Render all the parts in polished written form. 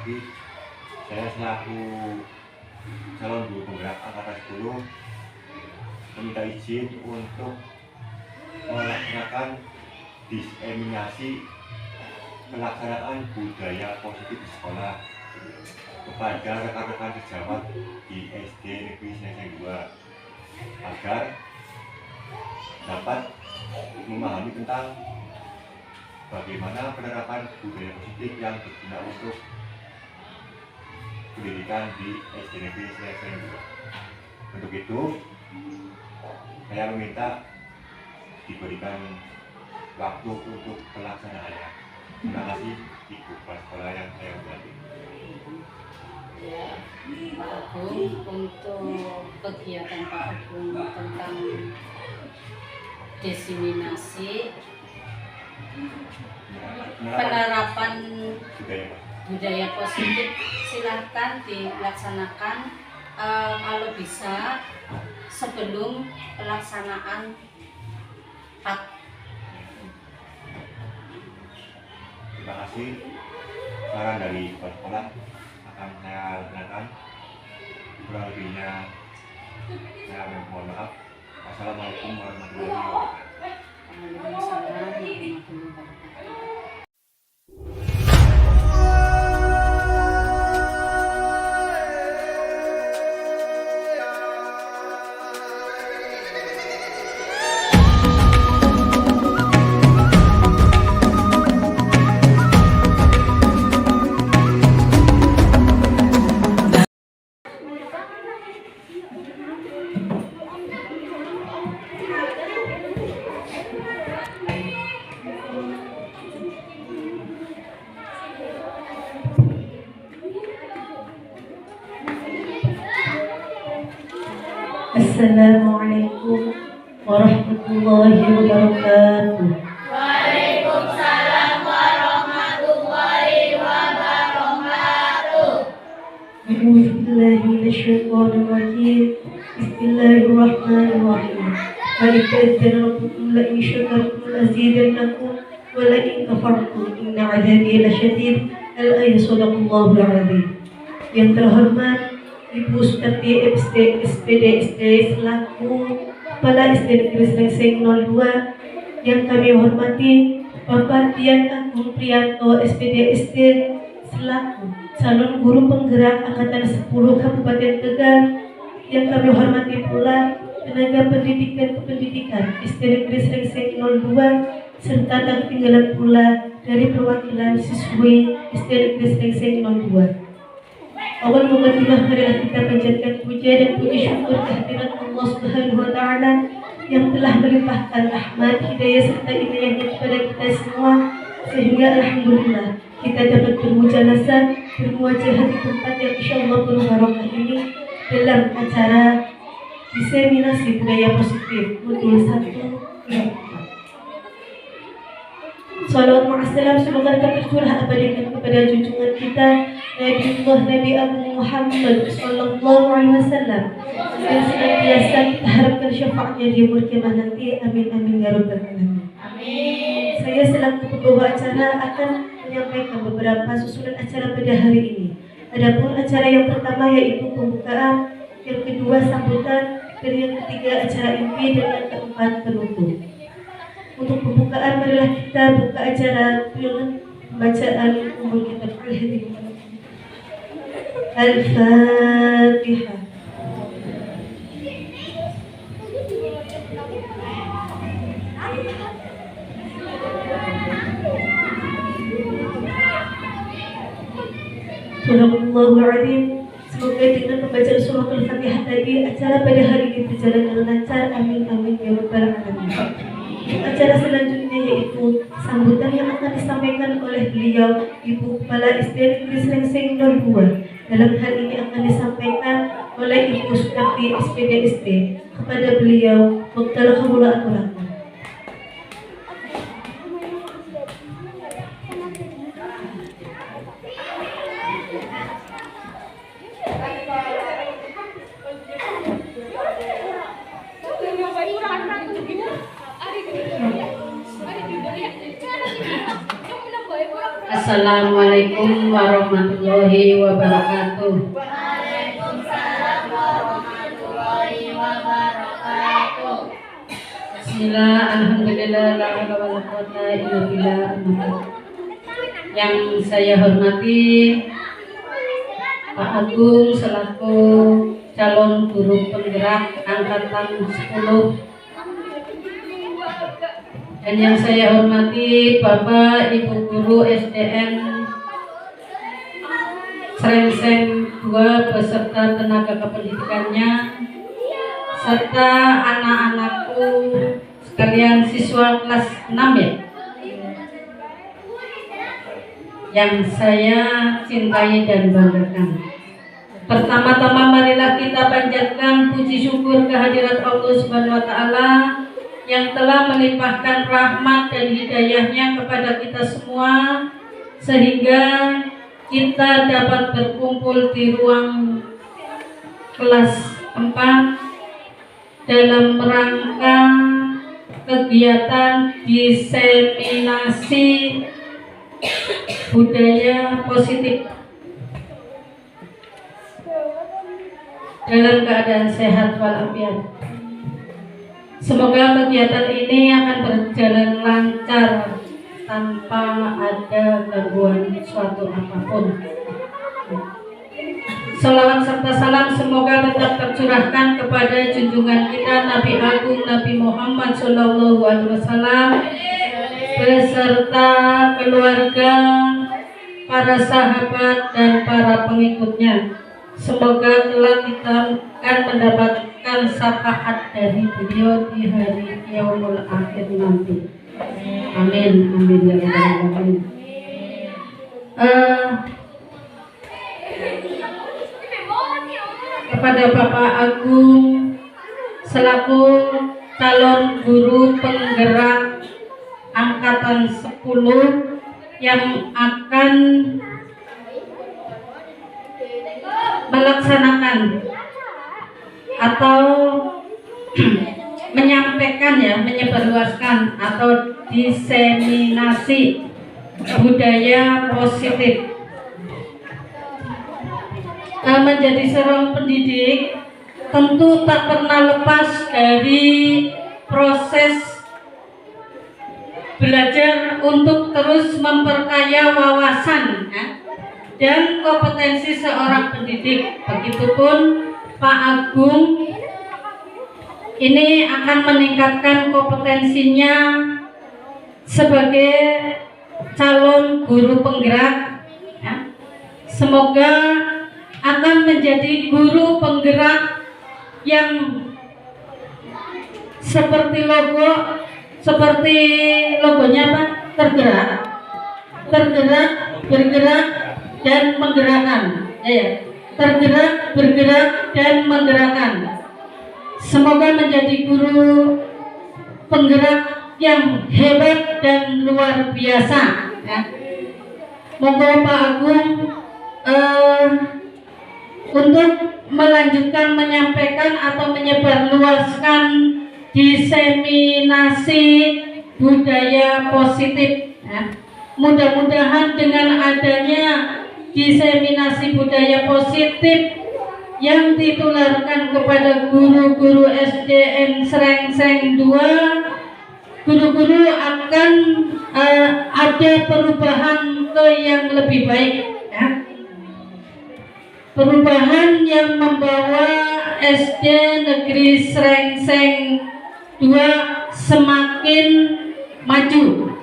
lagi, saya selaku calon guru penggerak angkatan 10 meminta izin untuk melaksanakan diseminasi pelaksanaan budaya positif di sekolah kepada rekan-rekan sejawat di SD Negeri Seneseng 2 agar dapat memahami tentang bagaimana penerapan budaya positif yang berguna untuk pendidikan di SD Negeri Seneseng 2. Untuk itu, saya meminta diberikan waktu untuk pelaksanaannya. Terima kasih Ibu Kepala Sekolah yang saya hormati. Ya, Pak Agung, untuk kegiatan Pak Agung tentang diseminasi penerapan budaya positif silahkan dilaksanakan kalau bisa sebelum pelaksanaan PAK. Terima kasih. Saran dari Kepala Sekolah akan saya laksanakan. Kurang lebihnya saya mohon maaf. Assalamualaikum warahmatullahi wabarakatuh. Waalaikumsalam warahmatullahi wabarakatuh. Assalamualaikum warahmatullahi wabarakatuh. Waalaikumsalam warahmatullahi wabarakatuh. A'udzu billahi minasyaitonir rajim. Bismillahirrahmanirrahim. Wa idza rabbukum la in syakartum lazidannakum wa la in kafartum inna 'adzabi lasyadid. Al-ayat sadaqallahul 'azim. Yang terhormat Ibu Sutati SPD selaku Kepala SD Negeri Seneseng 02, yang kami hormati Bapak Dian Agung Priyanto SPD selaku calon guru penggerak angkatan 10 Kabupaten Tegal, yang kami hormati pula tenaga pendidikan kependidikan SD Negeri Seneseng 02, serta tak ketinggalan pula dari perwakilan siswi SD Negeri Seneseng 02. Awal mukadimah, marilah kita panjatkan puja dan puji syukur kehadirat Allah Subhanahu wa Ta'ala yang telah melimpahkan rahmat, hidayah serta inayahnya kepada kita semua, sehingga alhamdulillah kita dapat bermujalasah, bermuajah di tempat yang insyaallah penuh barokah ini dalam acara diseminasi budaya positif modul 1. Salawat ma'assalam semoga tercurah abadikan kepada junjungan kita Nabi Abu Muhammad sallallahu alaihi wasallam, yang senantiasa kita harapkan syafaatnya di yaumul qiyamah nanti. Amin amin ya rabbal alamin. Amin. Saya selaku pembawa acara akan menyampaikan beberapa susunan acara pada hari ini. Adapun acara yang pertama yaitu pembukaan, yang kedua sambutan, dan yang ketiga acara inti, dan yang keempat penutup. Untuk pembukaan, marilah kita buka acara dengan bacaan umum kitab Al-Hadith. Al-Fatihah. Subhanallahul. Semoga dengan pembacaan surah Al-Fatihah tadi acara pada hari ini berjalan dengan lancar. Amin amin ya rabbal alamin. Acara selanjutnya yaitu sambutan yang akan disampaikan oleh beliau Ibu Kepala SD Negeri Seneseng 02. Dalam hal ini akan disampaikan oleh Ibu Sutati SPD kepada beliau. Waqtal khawla aturakum. Assalamualaikum warahmatullahi wabarakatuh. Waalaikumsalam warahmatullahi wabarakatuh. Bismillah, alhamdulillah, la haula wala quwwata illa billah. Yang saya hormati Pak Agung selaku calon guru penggerak angkatan 10, dan yang saya hormati Bapak Ibu guru SDN Srengseng 2 beserta tenaga kependidikannya, serta anak-anakku sekalian siswa kelas 6 ya, yang saya cintai dan banggakan. Pertama-tama marilah kita panjatkan puji syukur kehadirat Allah Subhanahu wa taala yang telah melimpahkan rahmat dan hidayahnya kepada kita semua, sehingga kita dapat berkumpul di ruang kelas 4 dalam rangka kegiatan diseminasi budaya positif dalam keadaan sehat walafiat. Semoga kegiatan ini akan berjalan lancar tanpa ada gangguan suatu apapun. Salawat serta salam semoga tetap tercurahkan kepada junjungan kita Nabi Agung Nabi Muhammad SAW beserta keluarga, para sahabat dan para pengikutnya. Semoga kelak kita akan mendapatkan syafaat dari beliau di hari yaumul akhir nanti. Amin, amin ya rabbal alamin. Kepada Bapak Agung selaku calon guru penggerak angkatan 10 yang akan melaksanakan atau menyampaikan ya, menyebarluaskan atau diseminasi budaya positif. Menjadi seorang pendidik tentu tak pernah lepas dari proses belajar untuk terus memperkaya wawasan ya, dan kompetensi seorang pendidik. Begitupun Pak Agung ini akan meningkatkan kompetensinya sebagai calon guru penggerak ya. Semoga akan menjadi guru penggerak yang seperti logonya apa? Tergerak, bergerak dan menggerakkan. Tergerak, bergerak dan menggerakkan. Semoga menjadi guru penggerak yang hebat dan luar biasa ya. Moga Pak Agung untuk melanjutkan menyampaikan atau menyebarluaskan diseminasi budaya positif ya. Mudah-mudahan dengan adanya diseminasi budaya positif yang ditularkan kepada guru-guru SDN Srengseng 2, guru-guru akan ada perubahan ke yang lebih baik ya. Perubahan yang membawa SD Negeri Srengseng 2 semakin maju.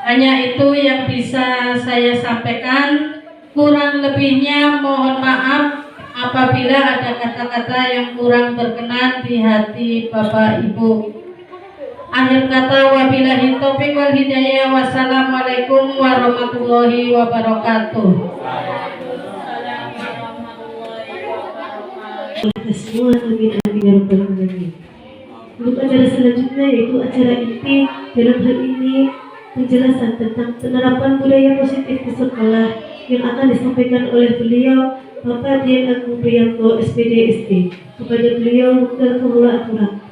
Hanya itu yang bisa saya sampaikan. Kurang lebihnya mohon maaf apabila ada kata-kata yang kurang berkenan di hati Bapak Ibu. Akhir kata, wabillahi taufiq wal hidayah. Wassalamualaikum warahmatullahi wabarakatuh. Semua amin amin ya rabbal alamin. Untuk acara selanjutnya yaitu acara inti, dalam hal ini penjelasan tentang penerapan budaya positif di sekolah yang akan disampaikan oleh beliau Bapak Dian Agung Priyanto SPDSD. Kepada beliau Dr. Kumula Aturan.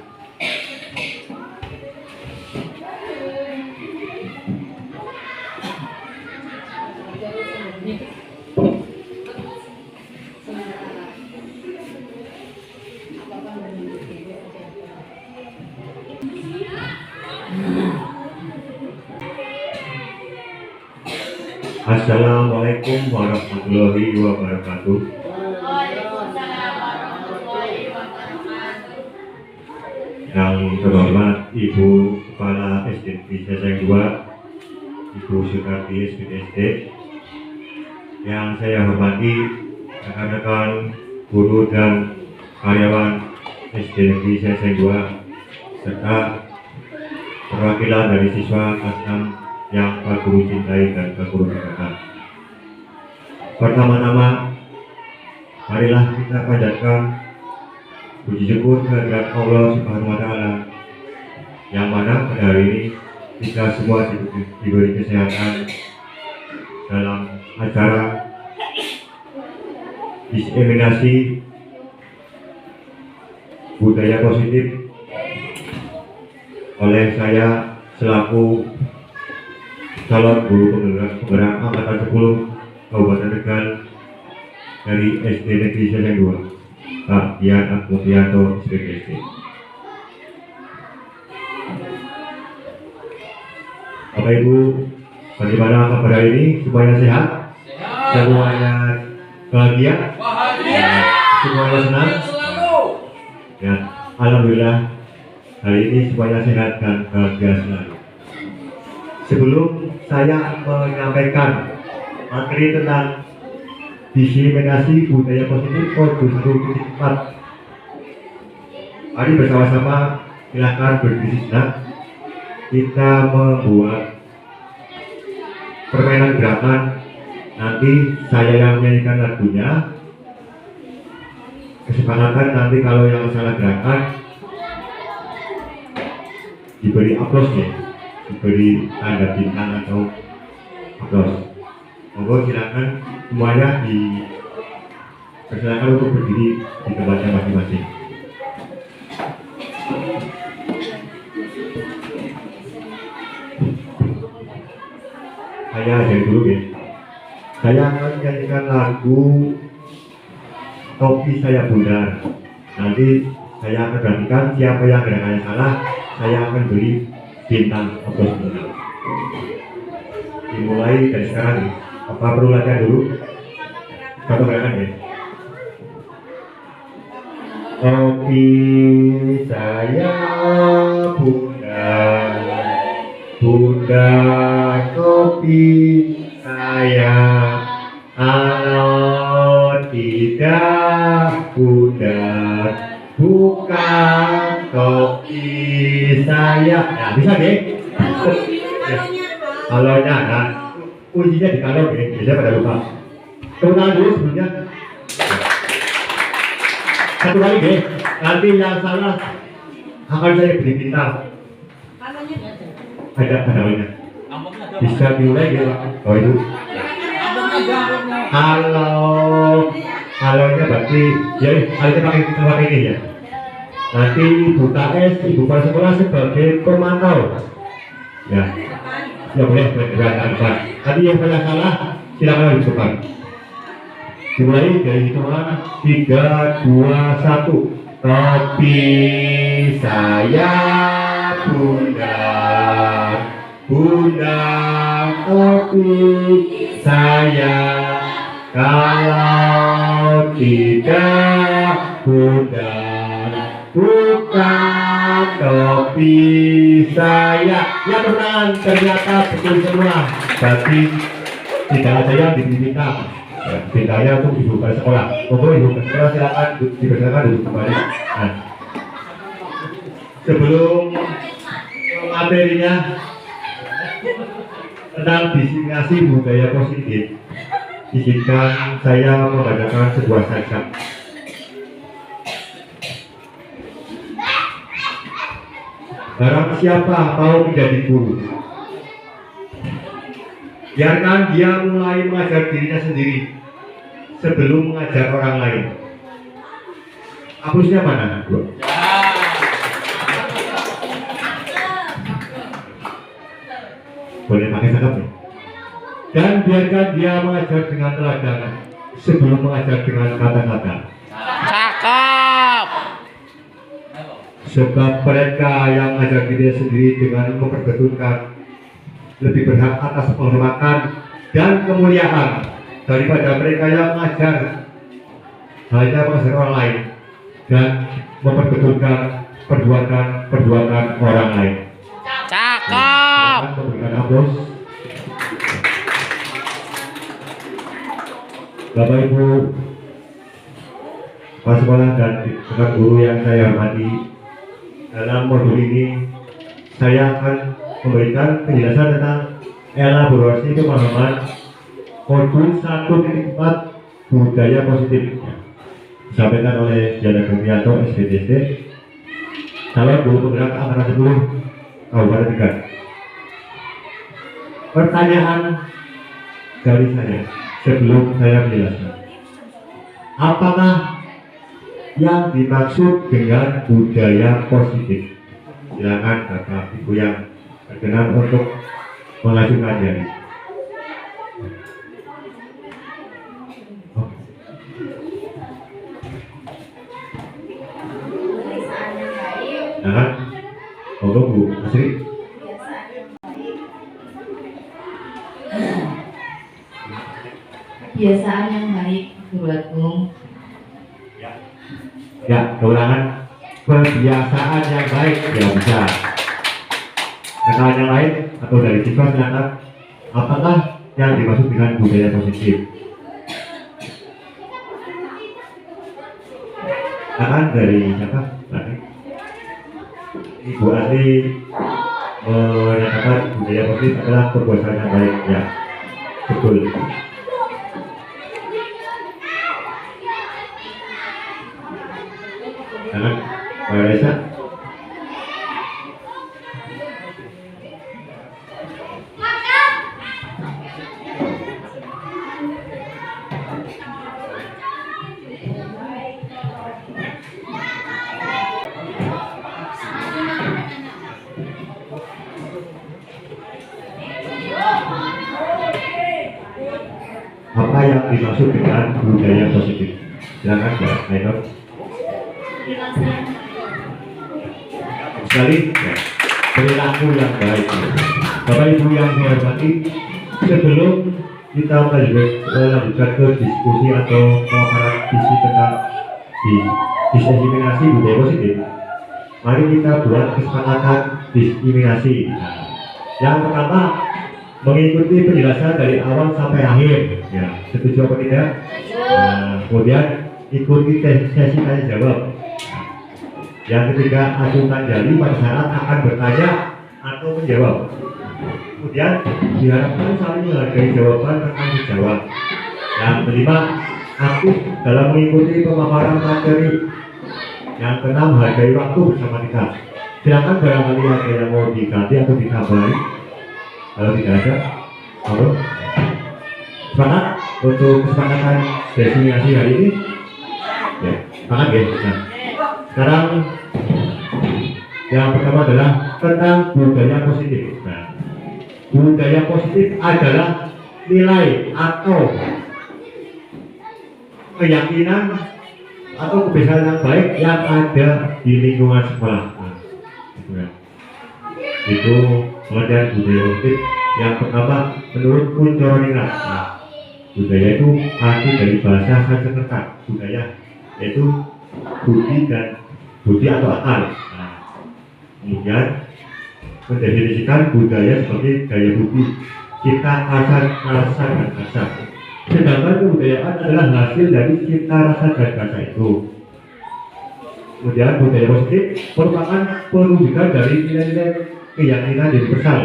Assalamualaikum warahmatullahi wabarakatuh. Waalaikumsalam warahmatullahi wabarakatuh. Yang terhormat Ibu Kepala SDNP Seseng 2, Ibu Sukarti SPDSD. Yang saya hormati rekan-rekan guru dan karyawan SDNP Seseng 2 serta perwakilan dari siswa kelas 6 yang Pak Guru cintai dan Pak Guru banggakan. Pertama-tama, marilah kita panjatkan puji syukur kehadirat Allah Subhanahu wa Ta'ala, yang mana pada hari ini kita semua diberi kesehatan dalam acara diseminasi budaya positif oleh saya selaku calon guru penggerak angkatan 10 Kabupaten Tegal dari SD Negeri Seseng 2, Pak Dian Akmufianto SPDSD. Bapak Ibu, bagaimana kabar hari ini? Semuanya sehat? Semuanya bahagia? Semuanya senang? Ya, alhamdulillah hari ini semuanya sehat dan bahagia selalu. Sebelum saya menyampaikan materi tentang diseminasi budaya positif Modul 1.4, mari bersama-sama silakan berdiri sejenak. Kita membuat permainan gerakan. Nanti saya yang menyanyikan lagunya. Kesepakatan nanti kalau yang salah gerakan diberi aplausnya, diberi tanda bintang atau aplaus. Monggo silakan semuanya dipersilakan untuk berdiri di tempatnya masing-masing. Saya dari dulu ya. Saya akan menyanyikan lagu Topi Saya Bundar. Nanti saya akan gantikan siapa yang gerakannya salah, saya akan beri bintang aplaus dulu. Dimulai dari sekarang nih. Apa perlu latihan dulu? Satu gerakan ya. Topi saya bundar, bundar topi saya, kalau tidak bundar bukan topi saya. Nah, bisa deh. Halonya, nah, kuncinya di kalau deh, biasanya pada lupa. Tepuk tangan dulu sebelumnya. Satu kali deh, nanti yang salah akan saya beri bintang. Ada halonya. Bisa dimulai gitu. Oh itu. Halonya berarti, ya halonya pakai tempat ini ya. Nanti Ibu KS, Ibu Kepala Sekolah sebagai pemantau. Ya. Ya boleh bergerak depan. Tadi yang salah silakan di depan. Dimulai dari hitungan 3, 2, 1. Topi saya bundar, bundar topi saya, kalau tidak bundar bukan topi saya. Ya teman, ternyata betul semua. Berarti tidak ada yang diminta. Ya, bintangnya untuk Ibu Kepala Sekolah. Monggo Ibu Kepala Sekolah silakan dipersilakan duduk kembali. Nah, sebelum materinya tentang diseminasi budaya positif, izinkan saya membacakan sebuah sajak. Barang siapa mau menjadi guru, biarkan dia mulai mengajar dirinya sendiri sebelum mengajar orang lain. Hapusnya mana, Bro? Boleh pakai cakap ya? Dan biarkan dia mengajar dengan teladan sebelum mengajar dengan kata-kata. Cakep. Sebab mereka yang mengajar diri sendiri dengan memperbetulkan lebih berhak atas penghormatan dan kemuliaan daripada mereka yang mengajar hanya mengajar orang lain dan memperbetulkan perbuatan orang lain. Cakep. Memberikan aplaus. Bapak Ibu Kepala Sekolah dan rekan guru yang saya hormati, dalam modul ini saya akan memberikan penjelasan tentang elaborasi pemahaman modul 1.4 budaya positif disampaikan oleh Jana Gemianto SPDSD, calon guru penggerak angkatan 10 Kabupaten Tegal. Pertanyaan dari saya sebelum saya menjelaskan, apakah yang dimaksud dengan budaya positif? Silakan Bapak Ibu yang berkenan untuk mengajukan diri. Silakan, monggo Bu Asri. Kebiasaan yang baik, Guru Agung. Ya, keulangan. Kebiasaan yang baik, ya bisa. Rekan yang lain atau dari siswa silakan. Apakah yang dimaksud dengan budaya positif? Silakan dari siapa? Tadi Ibu Asri menyatakan budaya positif adalah kebiasaan yang baik. Ya, betul. Silakan, Mbak Reza. Apa yang dimaksud dengan budaya positif? Silakan Mbak Ainur. Sekali, ya, perilaku yang baik. Bapak Ibu yang saya hormati, sebelum kita melanjutkan ke diskusi atau pemaparan visi tentang diskriminasi budaya positif, mari kita buat kesepakatan diskriminasi. Yang pertama, mengikuti penjelasan dari awal sampai akhir. Ya, setuju apa tidak? Kemudian ikuti sesi tanya jawab. Yang ketiga, ajukan jari pada saat akan bertanya atau menjawab. Kemudian diharapkan saling menghargai jawaban rekan dijawab. Yang kelima, aktif dalam mengikuti pemaparan materi. Yang keenam, hargai waktu bersama kita. Silakan barangkali ada yang mau diganti atau ditambahi. Kalau tidak ada, halo. Semangat untuk kesepakatan destinasi hari ini. Ya, semangat ya. Nah, sekarang yang pertama adalah tentang budaya positif. Nah, budaya positif adalah nilai atau keyakinan atau kebiasaan yang baik yang ada di lingkungan sekolah. Nah, itu pengertian budaya positif. Yang pertama, menurut Kuncoroningrat, nah, budaya itu arti dari bahasa Sanskerta. Budaya yaitu budi atau akal. Nah, kemudian mendefinisikan budaya sebagai gaya budi, cita, rasa, dan bahasa. Sedangkan kebudayaan adalah hasil dari cita, rasa, dan bahasa itu. Kemudian budaya positif merupakan perwujudan dari nilai-nilai keyakinan universal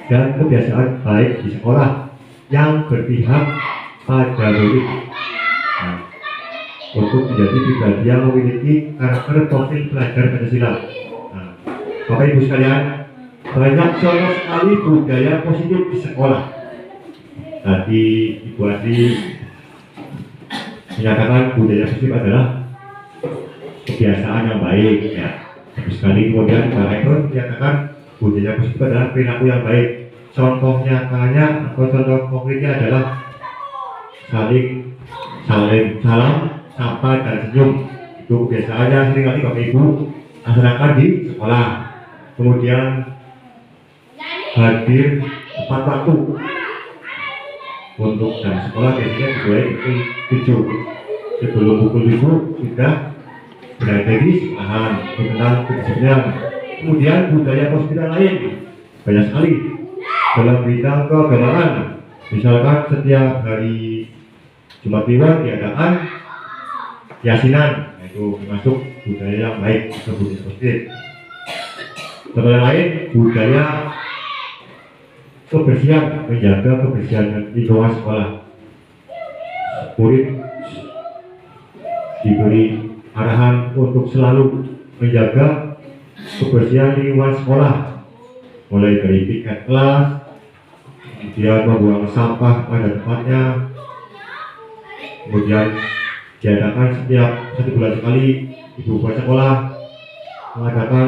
dan kebiasaan baik di sekolah yang berpihak pada murid. Nah, untuk menjadi pribadi yang memiliki karakter profil pelajar Pancasila. Nah, Bapak Ibu sekalian, banyak contoh sekali budaya positif di sekolah. Tadi Ibu Adi menyatakan budaya positif adalah kebiasaan yang baik. Ya, sekali kemudian Pak Rektor menyatakan budaya positif adalah perilaku yang baik. contoh nyatanya atau contoh konkretnya adalah saling salam, sapa dan senyum. Itu biasanya seringkali Bapak Ibu laksanakan di sekolah. Kemudian hadir tepat waktu. Untuk jam sekolah biasanya dimulai pukul 7. Sebelum pukul 7 sudah berada di sekolahan, mengenal kedisiplinan. Kemudian budaya positif lain banyak sekali dalam bidang keagamaan. Misalkan setiap hari Jumat Kliwon diadakan yasinan, itu termasuk budaya yang baik atau budaya positif. Contoh yang lain, budaya kebersihan, menjaga kebersihan di lingkungan sekolah. Murid diberi arahan untuk selalu menjaga kebersihan di lingkungan sekolah, mulai dari piket kelas, kemudian membuang sampah pada tempatnya, kemudian diadakan setiap 1 bulan sekali ibu kepala sekolah mengadakan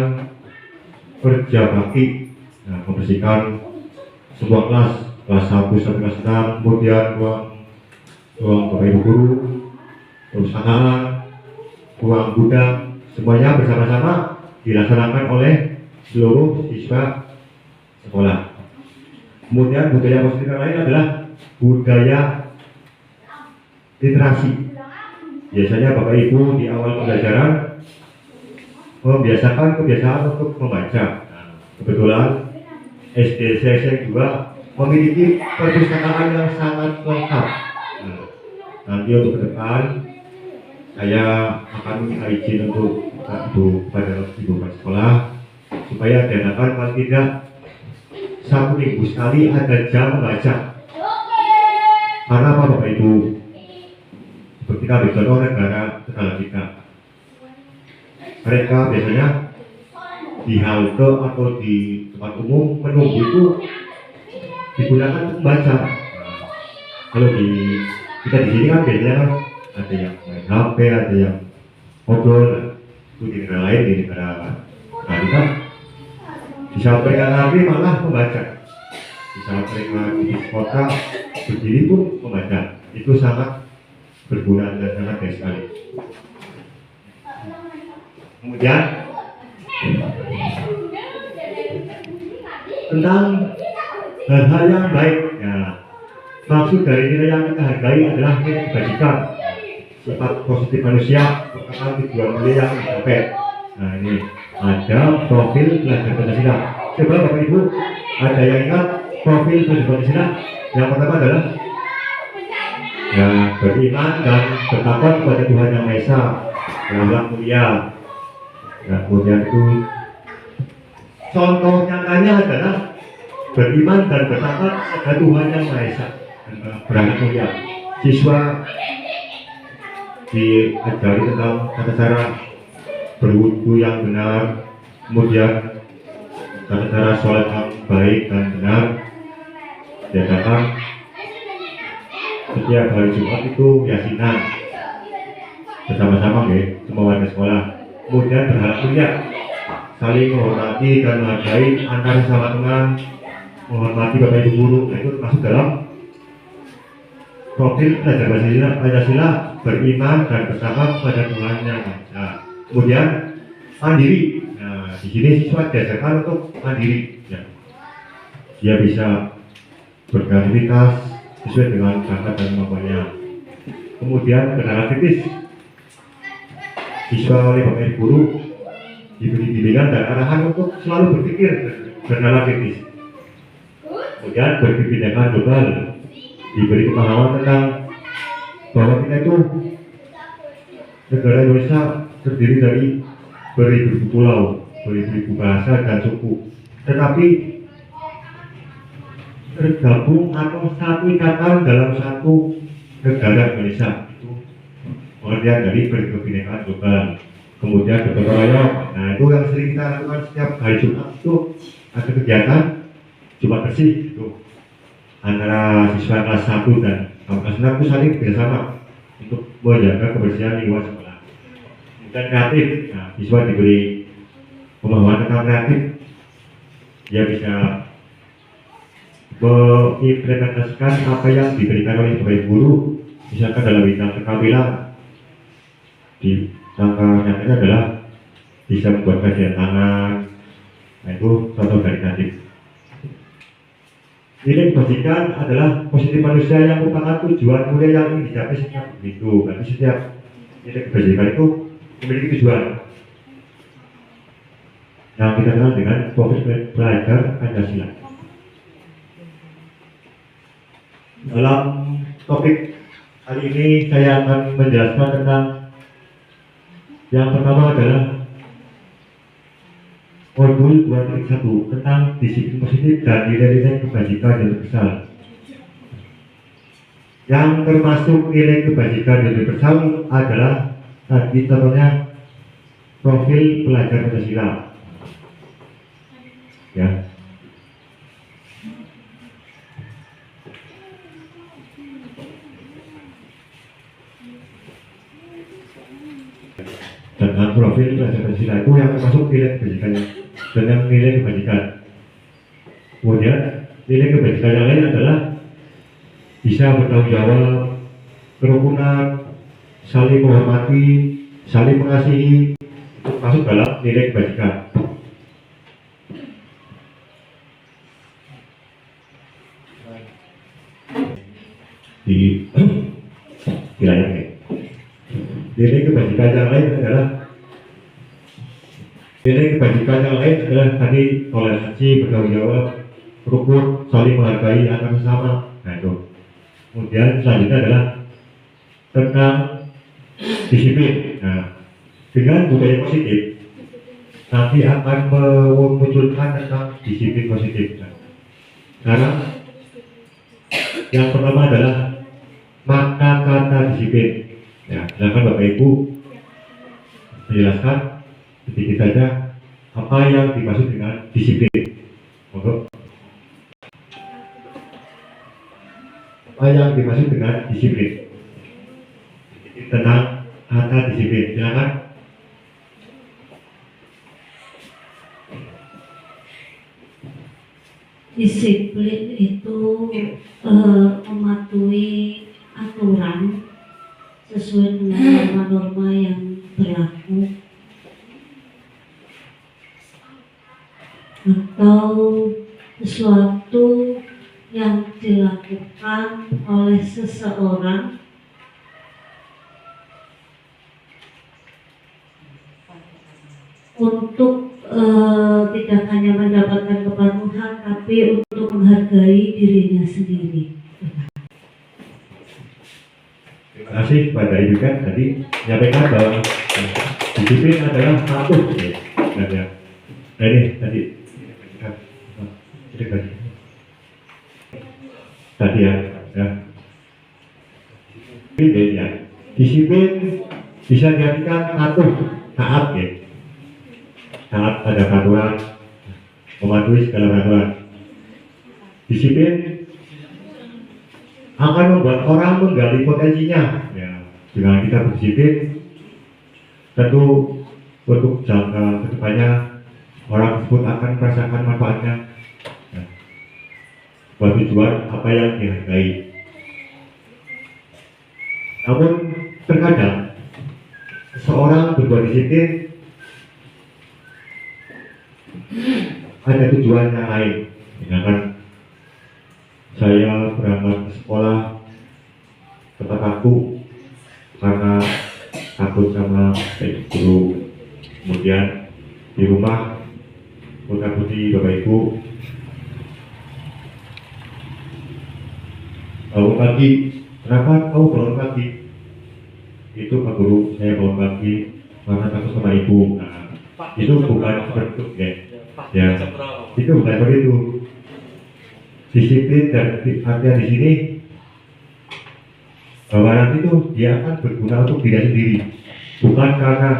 kerja bakti, membersihkan sebuah kelas 1 sampai kelas 6, kemudian ruang Bapak Ibu guru, terus anak-anak, ruang gudang, semuanya bersama-sama dilaksanakan oleh seluruh siswa sekolah. Kemudian budaya positif yang lain adalah budaya literasi. Biasanya Bapak Ibu di awal pembelajaran membiasakan kebiasaan untuk membaca. Kebetulan SD saya juga memiliki perpustakaan yang sangat lengkap. Nanti untuk ke depan saya akan minta izin untuk pada ibu sekolah supaya diadakan paling tidak 1 minggu sekali ada jam membaca. Karena apa Bapak Ibu? Seperti kami contoh negara tetangga kita, mereka biasanya di halte atau di tempat umum menunggu itu digunakan untuk membaca. Kalau kita di sini kan biasanya kan ada yang main HP, ada yang ngobrol. Itu di negara lain, di negara kita bisa mereka lari malah membaca, bisa mereka di kota berdiri pun membaca. Itu sangat berguna dan sangat baik sekali. Kemudian tentang hal-hal yang baik, ya, maksud dari nilai yang kita hargai adalah nilai kebajikan, sifat positif manusia merupakan tujuan nilai yang dicapai. Nah ini ada profil belajar Pancasila. Coba Bapak Ibu ada yang ingat profil belajar Pancasila? Yang pertama adalah ya, beriman dan bertakwa kepada Tuhan Yang Maha Esa, berakhlak mulia. Ya, kemudian itu contoh nyatanya adalah beriman dan bertakwa kepada Tuhan Yang Maha Esa, berakhlak mulia. Siswa diajari tentang tata cara berwudu yang benar, kemudian tata cara sholat yang baik dan benar. Diadakan setiap hari Jumat itu yasinan bersama-sama ya, semua warga sekolah. Kemudian berharap mulia, saling menghormati dan menghargai antar sesama teman, menghormati Bapak Ibu guru. Nah, itu termasuk dalam profil belajar Pancasila, beriman dan bertakwa kepada Tuhan Yang Maha Esa. Kemudian mandiri. Nah, di sini siswa diajarkan untuk mandiri. Ya. Dia bisa berkreativitas sesuai dengan bakat dan kemampuannya. Kemudian bernalar kritis. Siswa oleh Bapak Ibu guru diberi bimbingan dan arahan untuk selalu berpikir bernalar kritis. Kemudian berkebinekaan global, diberi pemahaman tentang bahwa kita itu negara Indonesia terdiri dari beribu pulau, beribu bahasa dan suku, tetapi tergabung atau satu ikatan dalam satu negara Indonesia. Itu pengertian dari berkebinekaan global. Kemudian bergotong royong. Nah itu yang sering kita lakukan setiap hari Jumat, itu ada kegiatan Jumat bersih itu antara siswa kelas 1 dan kelas 6 itu saling bersama untuk menjaga kebersihan lingkungan sekolah. Kemudian kreatif. Nah, siswa diberi pemahaman tentang kreatif. Dia bisa mengimplementasikan apa yang diberikan oleh sebagai guru, misalkan dalam bidang keterampilan. Di langkah nyatanya adalah bisa membuat kajian tangan, nah itu contoh dari tadi. Nilai kebajikan adalah positif manusia yang merupakan tujuan mulia yang ingin dicapai setiap individu. Berarti setiap nilai kebajikan itu memiliki tujuan yang kita kenal dengan fokus belajar Pancasila. Dalam topik kali ini saya akan menjelaskan tentang yang pertama adalah modul 2.1 tentang disiplin positif dan nilai-nilai kebajikan universal. Yang termasuk nilai kebajikan universal adalah tadi contohnya profil pelajar Pancasila. Ya. Tentang profil pelajar Pancasila itu yang termasuk nilai kebajikannya dan yang nilai kebajikan. Kemudian nilai kebajikan yang lain adalah bisa bertanggung jawab, kerukunan, saling menghormati, saling mengasihi, itu masuk dalam nilai kebajikan. Di layar ini. Nilai kebajikan yang lain adalah tadi toleransi, bertanggung jawab, rukun, saling menghargai antar sesama. Nah itu. Kemudian selanjutnya adalah tentang disiplin. Nah, dengan budaya positif nanti akan memunculkan tentang disiplin positif. Nah, sekarang yang pertama adalah makna kata disiplin. Ya, silakan Bapak Ibu menjelaskan sedikit saja apa yang dimaksud dengan disiplin. Monggo. Apa yang dimaksud dengan disiplin? Tentang kata disiplin, silakan. Disiplin itu mematuhi aturan sesuai dengan norma-norma yang berlaku atau sesuatu yang dilakukan oleh seseorang untuk tidak hanya mendapatkan kepatuhan tapi untuk menghargai dirinya sendiri. Terima kasih kepada Ibu kan tadi menyampaikan bahwa disiplin adalah patuh. Ya. Nah ini tadi ya. Ya. Disiplin bisa diartikan patuh, taat ya. Taat pada peraturan, mematuhi segala peraturan. Disiplin akan membuat orang menggali potensinya. Ya, dengan kita berdisiplin, tentu untuk jangka kedepannya orang tersebut akan merasakan manfaatnya. Ya, buat tujuan apa yang dihargai. Namun terkadang seorang berbuat disiplin ada tujuan yang lain. Misalkan saya berangkat ke sekolah tepat waktu karena takut sama guru. Kemudian di rumah takuti Bapak Ibu bangun pagi. Kenapa kamu bangun pagi? Itu Pak Guru, saya bangun pagi karena takut sama ibu. Nah, itu bukan seperti itu ya. Itu bukan seperti itu. Disiplin dan artinya di sini bahwa nanti itu dia akan berguna untuk diri sendiri, bukan karena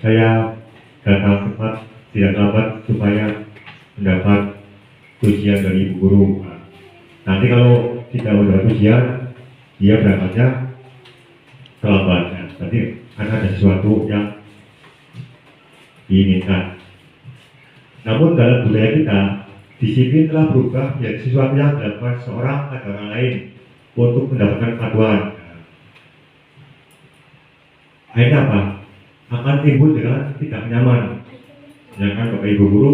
saya datang cepat tidak lambat supaya mendapat pujian dari ibu guru. Nah, nanti kalau tidak mendapat pujian, dia berangkatnya terlambat. Nah, nanti akan ada sesuatu yang diinginkan. Namun dalam budaya kita Disiplin telah berubah menjadi sesuatu yang dilakukan seorang pada orang lain untuk mendapatkan bantuan. Akhirnya apa? Akan timbul dengan tidak nyaman. Sedangkan Bapak Ibu guru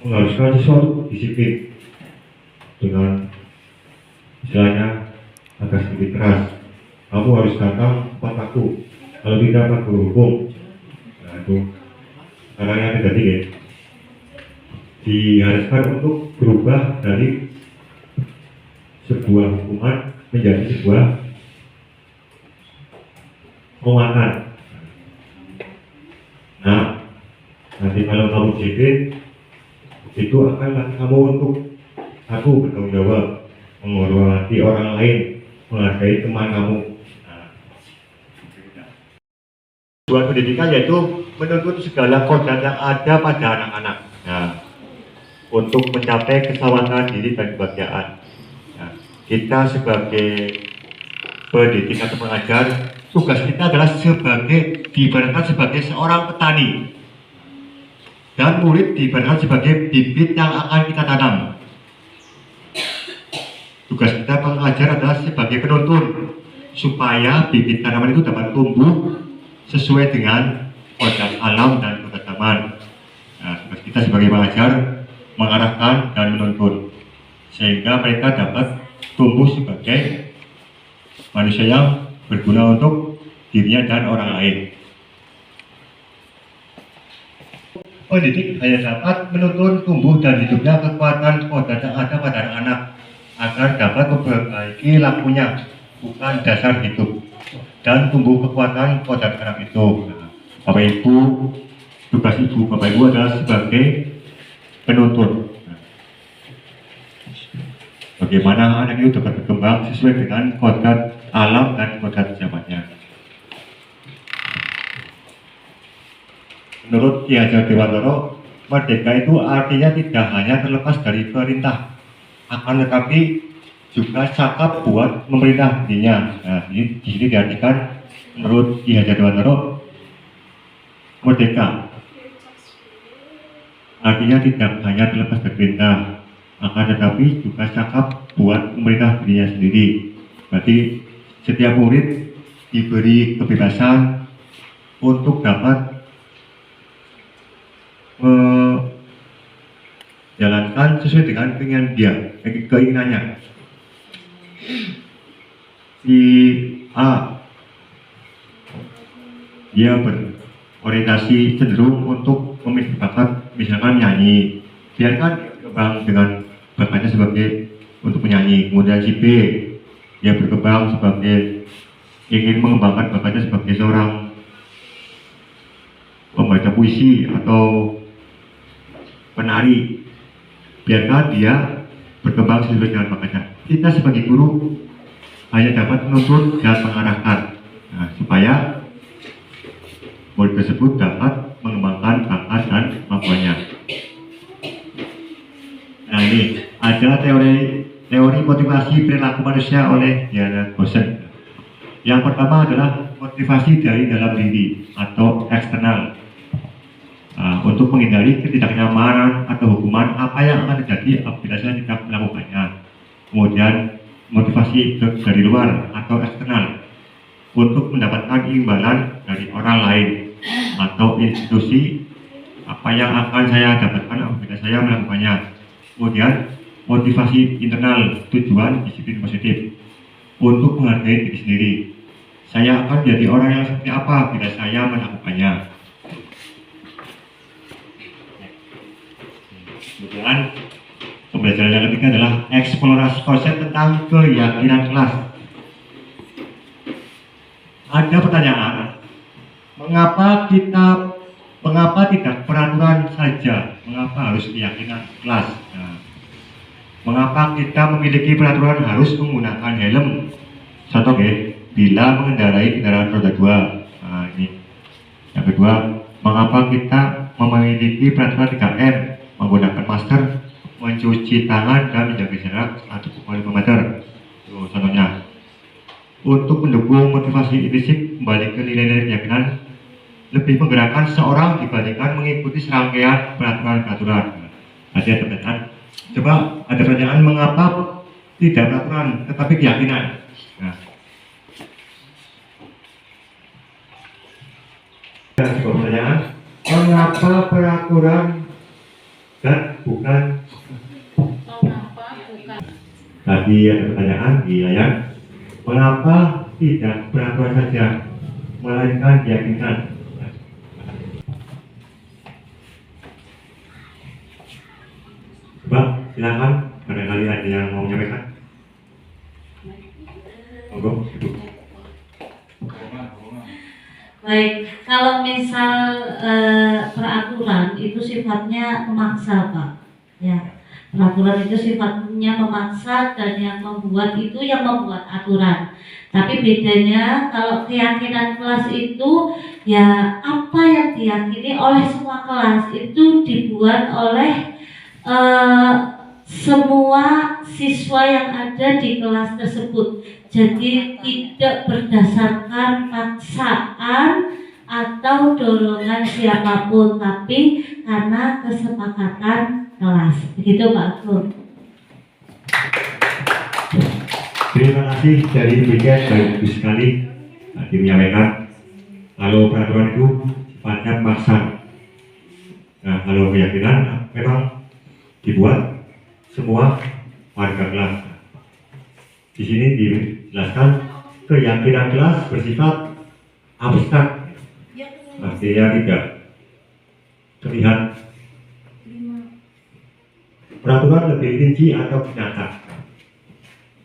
mengharuskan sesuatu disiplin dengan istilahnya agak sedikit keras. Kamu harus datang tepat waktu, kalau tidak akan berhukum. Nah itu karena yang terjadi ya, diharuskan untuk berubah dari sebuah hukuman menjadi sebuah penguatan. Nah, nanti kalau kamu disiplin, itu akan latih kamu untuk aku bertanggung jawab, menghormati orang lain, menghargai teman kamu. Nah, tujuan pendidikan yaitu menuntut segala kodrat yang ada pada anak-anak. Nah, untuk mencapai keselamatan diri dan kebahagiaan. Nah, kita sebagai pendidik atau pengajar, tugas kita adalah diibaratkan sebagai seorang petani, dan murid diibaratkan sebagai bibit yang akan kita tanam. Tugas kita pengajar adalah sebagai penuntun supaya bibit tanaman itu dapat tumbuh sesuai dengan kodrat alam dan kodrat zaman. Nah, tugas kita sebagai pengajar mengarahkan dan menuntun sehingga mereka dapat tumbuh sebagai manusia yang berguna untuk dirinya dan orang lain. Pendidik hanya dapat menuntun tumbuh dan hidupnya kekuatan kodrat yang ada pada anak-anak agar dapat memperbaiki lakunya, bukan dasar hidup, dan tumbuh kekuatan kodrat anak itu. Bapak Ibu, tugas Ibu Bapak Ibu adalah sebagai penuntun. Bagaimana anak itu dapat berkembang sesuai dengan kodrat alam dan kodrat zamannya. Menurut Ki Hajar Dewantara, merdeka itu artinya tidak hanya terlepas dari perintah, akan tetapi juga cakap buat memerintah dirinya. Nah, ini di sini diartikan menurut Ki Hajar Dewantara, merdeka artinya tidak hanya terlepas dari perintah, akan tetapi juga cakap buat memerintah dirinya sendiri. Berarti setiap murid diberi kebebasan untuk dapat menjalankan sesuai dengan keinginannya. Si A, dia berorientasi cenderung untuk memiliki bakat, misalkan nyanyi, biarkan berkembang dengan bakatnya sebagai untuk menyanyi. Kemudian si B, dia berkembang sebagai ingin mengembangkan bakatnya sebagai seorang pembaca puisi atau penari, biarkan dia berkembang sesuai dengan bakatnya. Kita sebagai guru hanya dapat menuntun dan mengarahkan, supaya murid tersebut dapat mengembangkan bakat dan kemampuannya. Nah, ini ada teori motivasi perilaku manusia oleh Diana Gosen. Yang pertama adalah motivasi dari dalam diri atau eksternal. Untuk menghindari ketidaknyamanan atau hukuman apa yang akan terjadi apabila saya tidak melakukannya. Kemudian motivasi dari luar atau eksternal untuk mendapatkan imbalan dari orang lain atau institusi apa yang akan saya dapatkan apabila saya melakukannya. Kemudian motivasi internal, tujuan disiplin positif untuk menghargai diri sendiri. Saya akan jadi orang yang seperti apa bila saya melakukannya. Kemudian pembelajaran yang ketiga adalah eksplorasi konsep tentang keyakinan kelas. Ada pertanyaan, mengapa tidak peraturan saja? Mengapa harus keyakinan kelas? Mengapa kita memiliki peraturan harus menggunakan helm? Contoh bila mengendarai kendaraan roda 2. Nah, ini. Yang kedua, mengapa kita memiliki peraturan 3M? Menggunakan masker, mencuci tangan, dan menjaga jarak 1,5 meter. Itu contohnya. Untuk mendukung motivasi intrinsik kembali ke nilai-nilai keyakinan, lebih menggerakkan seorang dibandingkan mengikuti serangkaian peraturan-peraturan. Ada pertanyaan? Coba ada pertanyaan mengapa tidak peraturan tetapi keyakinan? Nah, sebuah pertanyaan, mengapa peraturan dan bukan? Tadi ada pertanyaan di layar, mengapa tidak peraturan saja melainkan keyakinan? Coba silakan, barangkali ada yang mau menyampaikan. Monggo, Ibu. Baik, kalau misal peraturan itu sifatnya memaksa, Pak. Ya, peraturan itu sifatnya memaksa dan yang membuat itu yang membuat aturan. Tapi bedanya kalau keyakinan kelas itu ya apa yang diyakini oleh semua kelas itu dibuat oleh semua siswa yang ada di kelas tersebut. Jadi tidak berdasarkan paksaan atau dorongan siapapun, tapi karena kesepakatan kelas. Begitu Pak Agung. Terima kasih dari demikian baik sekali tadi menyampaikan kalau peraturan itu sifatnya paksa. Nah, kalau keyakinan memang dibuat semua warga kelas. Di sini dijelaskan keyakinan kelas bersifat abstrak, artinya tidak terlihat. Peraturan lebih rinci atau nyata.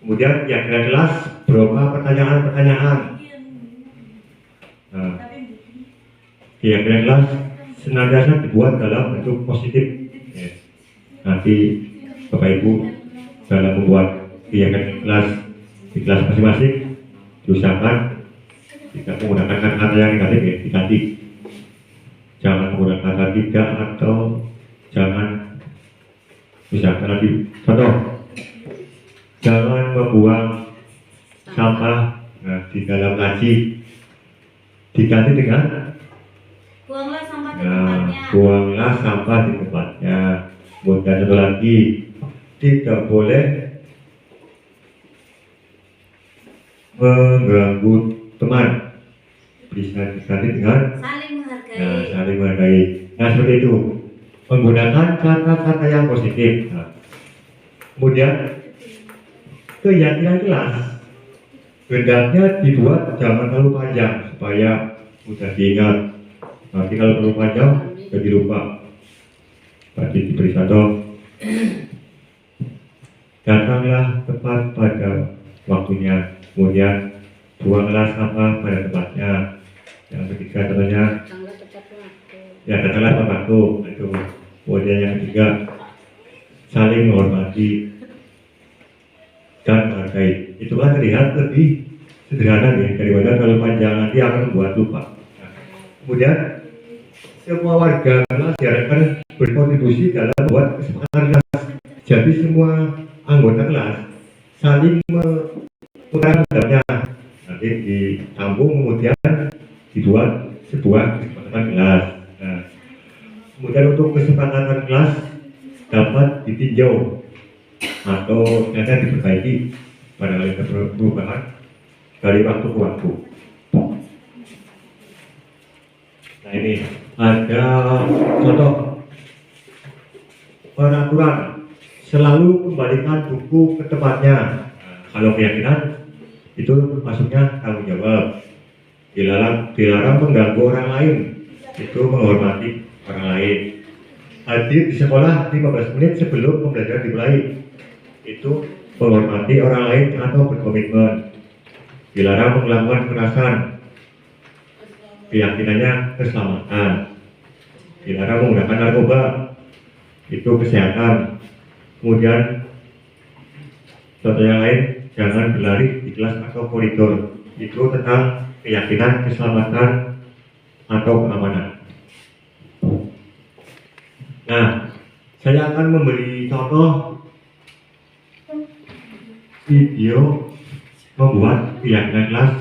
Kemudian keyakinan kelas berupa pertanyaan-pertanyaan. Nah, keyakinan kelas senantiasa dibuat dalam bentuk positif. Ya. Nanti Bapak Ibu dalam membuat keyakinan kelas di kelas masing-masing diusahakan tidak menggunakan kata-kata yang negatif, ya, diganti. Jangan menggunakan kata tidak atau jangan, misalkan lagi contoh, jangan membuang sampah di dalam laci, diganti dengan Buanglah sampah di nah, tempatnya. buanglah sampah di tempatnya. Kemudian satu lagi, tidak boleh mengganggu teman, bisa diganti dengan Saling menghargai. saling menghargai. Nah, seperti itu, menggunakan kata-kata yang positif. Nah, kemudian keyakinan kelas hendaknya dibuat jangan terlalu panjang supaya mudah diingat. Nanti kalau terlalu panjang jadi lupa. Tadi diberi contoh, datanglah tepat pada waktunya, kemudian buanglah sampah pada tempatnya. Yang ketiga contohnya, ya datanglah tepat waktu. Itu. Kemudian yang ketiga, saling menghormati dan menghargai. Itu kan terlihat lebih sederhana ya daripada kalau panjang nanti akan membuat lupa. Nah, kemudian semua warga kelas diharapkan berkontribusi dalam membuat kesepakatan kelas. Jadi semua anggota kelas saling mengutarakan pendapatnya. Nanti ditampung kemudian dibuat sebuah kesepakatan kelas. Nah, kemudian untuk kesepakatan kelas dapat ditinjau atau ternyata diperbaiki pada kali perubahan dari waktu ke waktu. Nah, ini ada contoh peraturan selalu kembalikan buku ke tempatnya. Nah, kalau keyakinan itu maksudnya tanggung jawab. Dilarang mengganggu orang lain, itu menghormati orang lain. Hadir di sekolah 15 menit sebelum pembelajaran dimulai, itu menghormati orang lain atau berkomitmen. Dilarang melakukan kekerasan, keyakinannya keselamatan. Dilarang menggunakan narkoba, itu kesehatan. Kemudian contoh yang lain, jangan berlari di kelas atau koridor, itu tentang keyakinan keselamatan atau keamanan. Nah, saya akan memberi contoh video membuat keyakinan kelas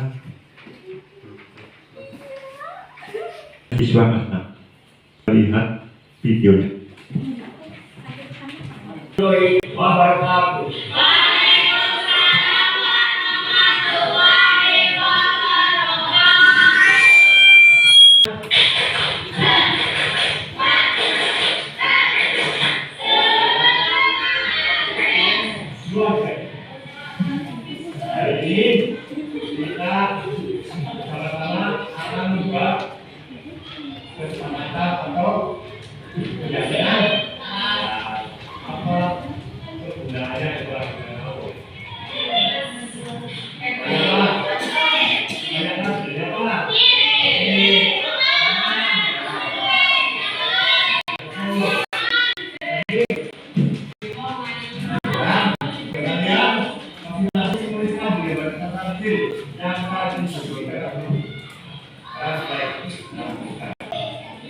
siswa kelas 6. Lihat videonya. wabarakatuh. Hari ini kita sama-sama akan membuat kesepakatan atau kebiasaan apa kegunaannya setelah kita tahu.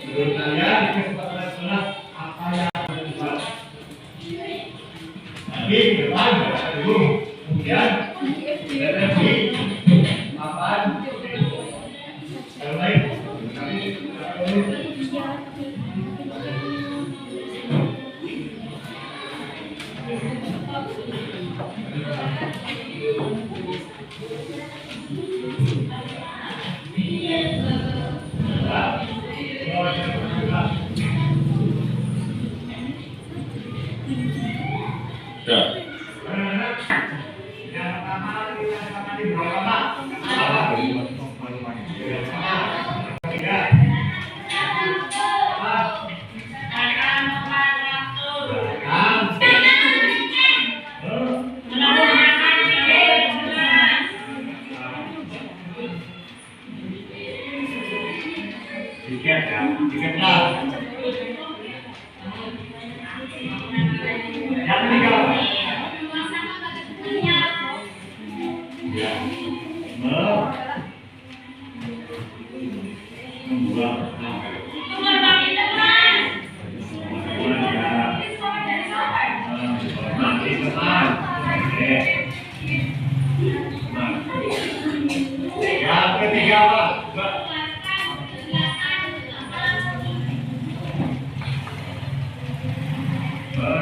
Menurut kalian kesepakatan kelas apa yang harus dibuat? Nanti ke depan kita dulu, kemudian referensi apaan? Yang lain? Yang pertama kita akan di bawah apa? Tiga. Tiket ya, tiket lah. Yang ketiga apa? Ya, membuang yang ketiga apa?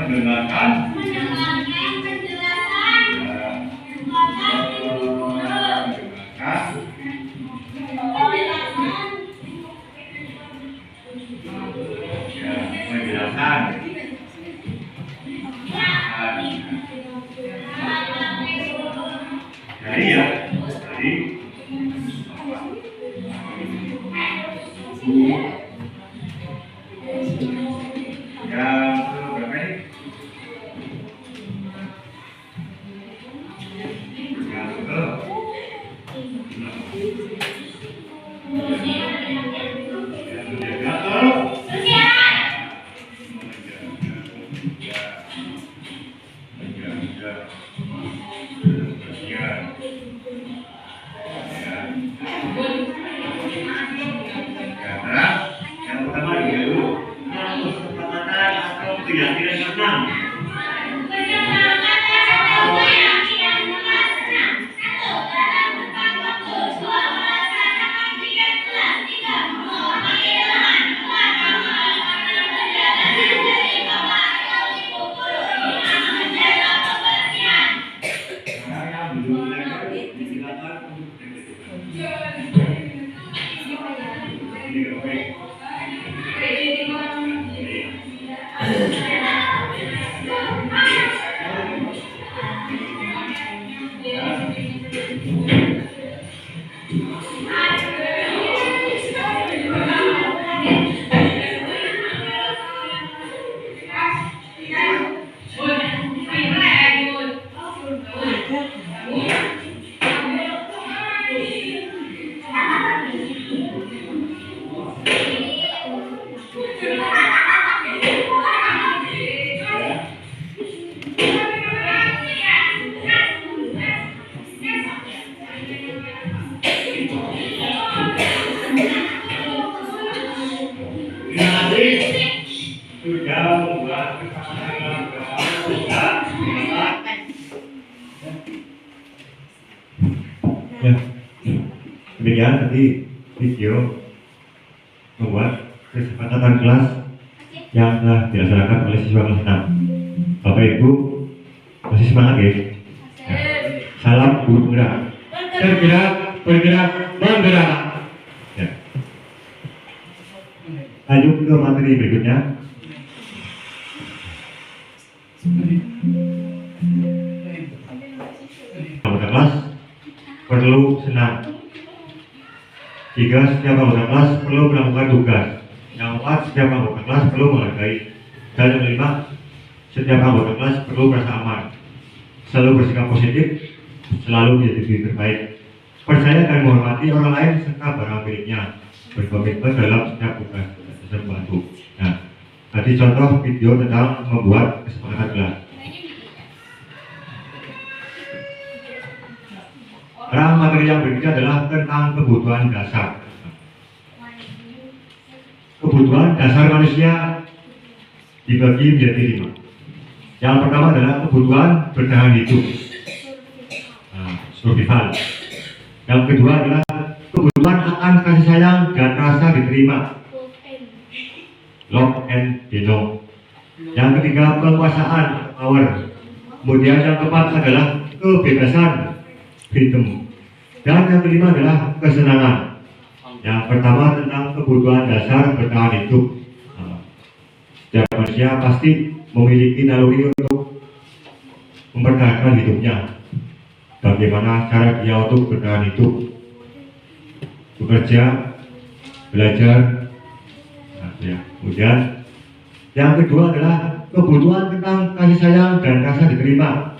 Mendengarkan menjelaskan dari ya dari yang berapa ini? Yang yang pertama dulu kesepakatan atau keyakinan senang. Ya, demikian tadi video membuat kesepakatan kelas yang telah dilaksanakan oleh siswa kelas 6. Bapak Ibu masih semangat ya? Salam guru penggerak. Tergerak, bergerak, menggerak. Ya. Lanjut ke materi berikutnya. Anggota kelas perlu senang. 3. Setiap anggota kelas perlu melakukan tugas. Yang 4. Setiap anggota kelas perlu menghargai. Dan yang 5. Setiap anggota kelas perlu merasa aman. Selalu bersikap positif, selalu menjadi diri terbaik. Percaya dan menghormati orang lain serta barang miliknya. Berkomitmen dalam setiap tugas dan membantu. Nah, tadi contoh video tentang membuat kesepakatan kelas. Materi yang berikutnya adalah tentang kebutuhan dasar. Kebutuhan dasar manusia dibagi menjadi 5. Yang pertama adalah kebutuhan bertahan hidup, survival. Yang kedua adalah kebutuhan akan kasih sayang dan rasa diterima, love and belong. Yang ketiga kekuasaan, power. Kemudian yang keempat adalah kebebasan, freedom. Dan yang kelima adalah kesenangan. Yang pertama tentang kebutuhan dasar bertahan hidup. Setiap manusia pasti memiliki naluri untuk mempertahankan hidupnya. Bagaimana cara dia untuk bertahan hidup? Bekerja, belajar. Nah, ya. Kemudian yang kedua adalah kebutuhan tentang kasih sayang dan rasa diterima.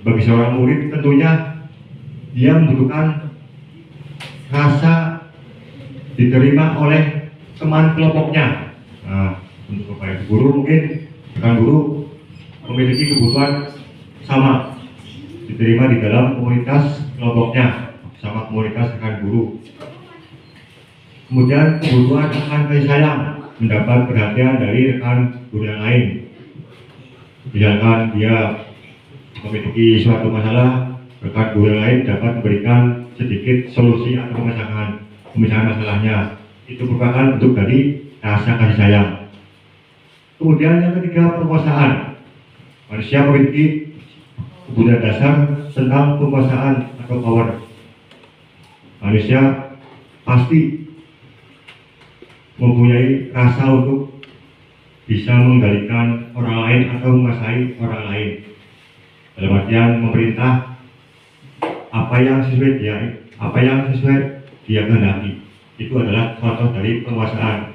Bagi seorang murid tentunya dia membutuhkan rasa diterima oleh teman kelompoknya. Nah, untuk Bapak Ibu guru mungkin rekan guru memiliki kebutuhan sama, diterima di dalam komunitas kelompoknya sama komunitas rekan guru. Kemudian kebutuhan akan kasih sayang, mendapat perhatian dari rekan guru yang lain. Misalkan dia memiliki suatu masalah, rekan guru yang lain dapat memberikan sedikit solusi atau pemisahan masalahnya. Itu merupakan bentuk dari rasa kasih sayang. Kemudian yang ketiga, penguasaan. Manusia memiliki kebutuhan dasar tentang penguasaan atau power. Manusia pasti mempunyai rasa untuk bisa mengendalikan orang lain atau menguasai orang lain. Dalam artian memerintah apa yang sesuai dia kehendaki. Itu adalah contoh dari penguasaan.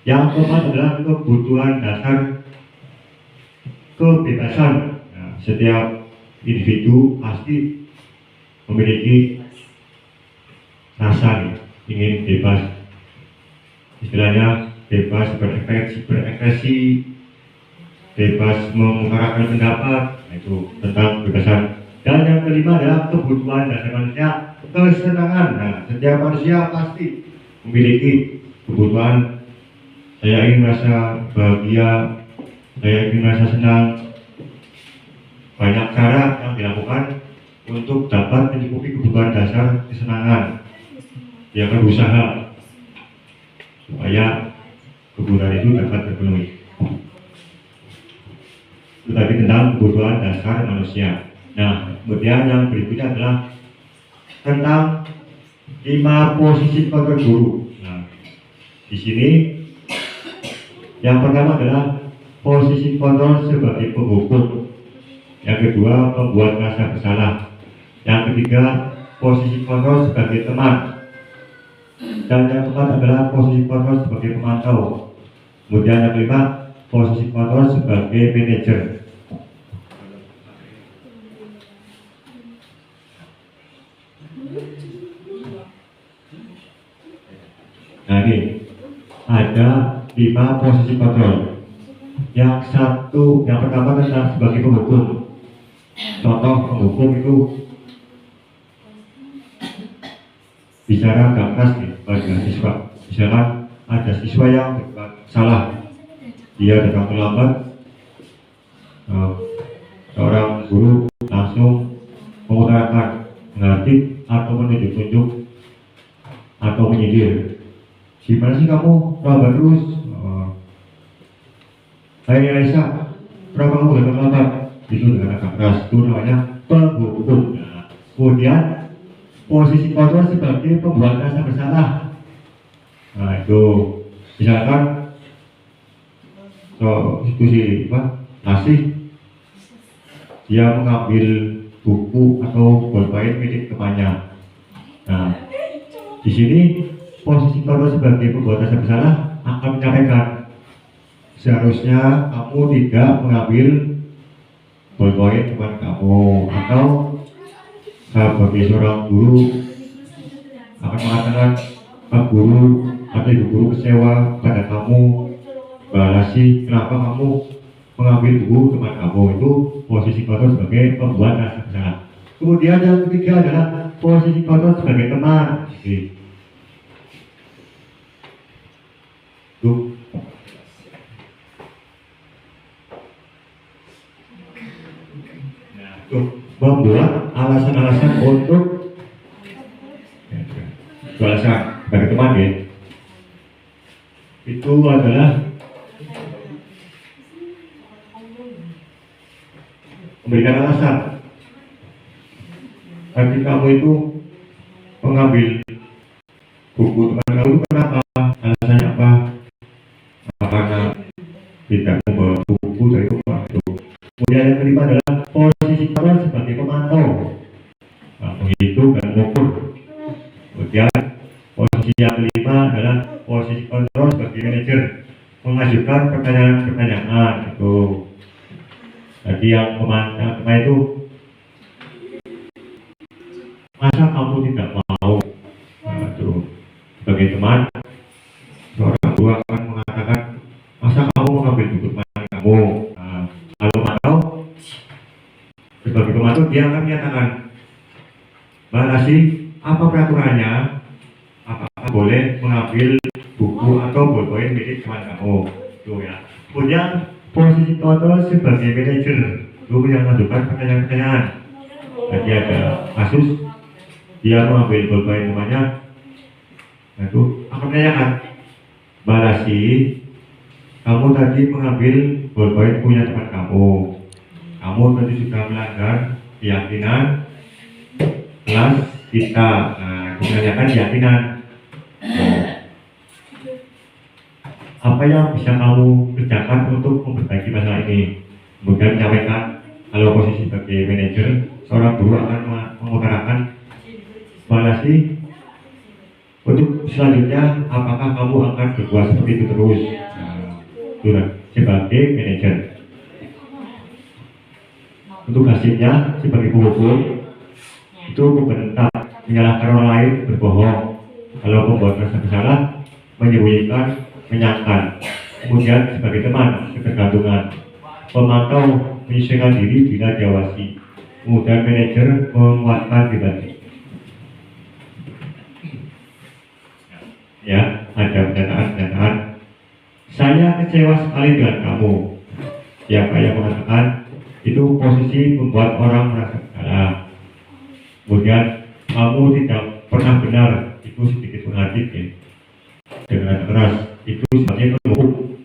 Yang keempat adalah kebutuhan dasar kebebasan. Nah, setiap individu pasti memiliki rasa ingin bebas. Istilahnya bebas berekspresi, bebas mengungkapkan pendapat. Nah, itu tentang kebebasan. Dan yang kelima adalah kebutuhan dasar manusia, kesenangan. Nah, setiap manusia pasti memiliki kebutuhan. Saya ingin merasa bahagia, saya ingin merasa senang. Banyak cara yang dilakukan untuk dapat mencukupi kebutuhan dasar kesenangan. Dia akan berusaha supaya kebutuhan itu dapat terpenuhi. Itu tadi tentang kebutuhan dasar manusia. Nah, kemudian yang berikutnya adalah tentang 5 posisi kontrol guru. Nah, di sini yang pertama adalah posisi kontrol sebagai penghukum. Yang kedua, pembuat rasa bersalah. Yang ketiga, posisi kontrol sebagai teman. Dan yang keempat adalah posisi kontrol sebagai pemantau. Kemudian yang kelima, posisi kontrol sebagai manajer. Nah, ini ada 5 posisi kontrol. Yang pertama adalah sebagai penghukum. Contoh penghukum itu bicara agak keras pada siswa. Misalkan ada siswa yang berbuat salah, dia datang terlambat, seorang guru langsung mengutarakan, menghadap atau menunjuk-nunjuk atau menyindir. Gimana sih kamu lambat terus? Hai Raisa, kenapa kamu datang lambat? Itu dengan agak keras, itu namanya penghukum. Nah, kemudian posisi kontrol sebagai pembuat rasa bersalah. Nah itu misalkan so itu si ngasih dia mengambil buku atau bolpen milik temannya. Nah di sini posisi kontrol sebagai pembuat rasa bersalah akan menyampaikan seharusnya kamu tidak mengambil bolpen teman kamu, atau sebagai seorang guru akan mengatakan Pak Guru atau Ibu Guru kecewa pada kamu, Balasi, kenapa kamu mengambil buku teman kamu. Itu posisi kontrol sebagai pembuat rasa bersalah. Kemudian yang ketiga adalah posisi kontrol sebagai teman. Tuh. Nah, tuh membuat alasan-alasan untuk alasan sebagai teman ya. Itu adalah memberikan alasan bagi kamu itu mengambil buku teman kamu itu kenapa, alasannya apa, karena tidak membawa buku dari rumah itu. Kemudian yang kelima adalah posisi kamu sebagai pemantau, menghitung dan mengukur. Kemudian posisi yang kelima adalah posisi kontrol sebagai manajer, mengajukan pertanyaan-pertanyaan itu. Jadi yang kemana itu, masa kamu tidak mau? Nah, itu sebagai teman, seorang guru akan mengatakan, masa kamu mengambil buku teman kamu? Nah, kalau mau, sebagai pemantau dia akan menyatakan, Balasi, apa peraturannya? Apakah boleh mengambil buku atau bolpen milik teman kamu? Itu ya. Kemudian posisi kontrol sebagai manajer, itu yang mengajukan pertanyaan-pertanyaan. Jadi ada kasus dia mengambil bolpen temannya, nah itu akan menanyakan, Balasi, kamu tadi mengambil bolpen punya teman kamu tadi sudah melanggar keyakinan kelas kita. Nah, menanyakan keyakinan. Apa yang bisa kamu kerjakan untuk memperbaiki masalah ini? Kemudian menyampaikan, kalau posisi sebagai manajer, seorang guru akan mengutarakan, Balasi, untuk selanjutnya apakah kamu akan berbuat seperti itu terus? Nah, sebagai manajer. Untuk hasilnya sebagai penghukum itu membentak, menyalahkan orang lain, berbohong. Kalau membuat rasa bersalah, menyembunyikan, menyangkal. Kemudian sebagai teman, ketergantungan. Pemantau menyesuaikan diri bila diawasi. Kemudian manajer menguatkan pribadi. Ya, ada pernyataan-pernyataan. Saya kecewa sekali dengan kamu. Siapa yang mengatakan itu posisi membuat orang merasa bersalah. Kemudian kamu tidak pernah benar, itu sedikit menghadap ya. Dengan keras itu sebagai penghukum.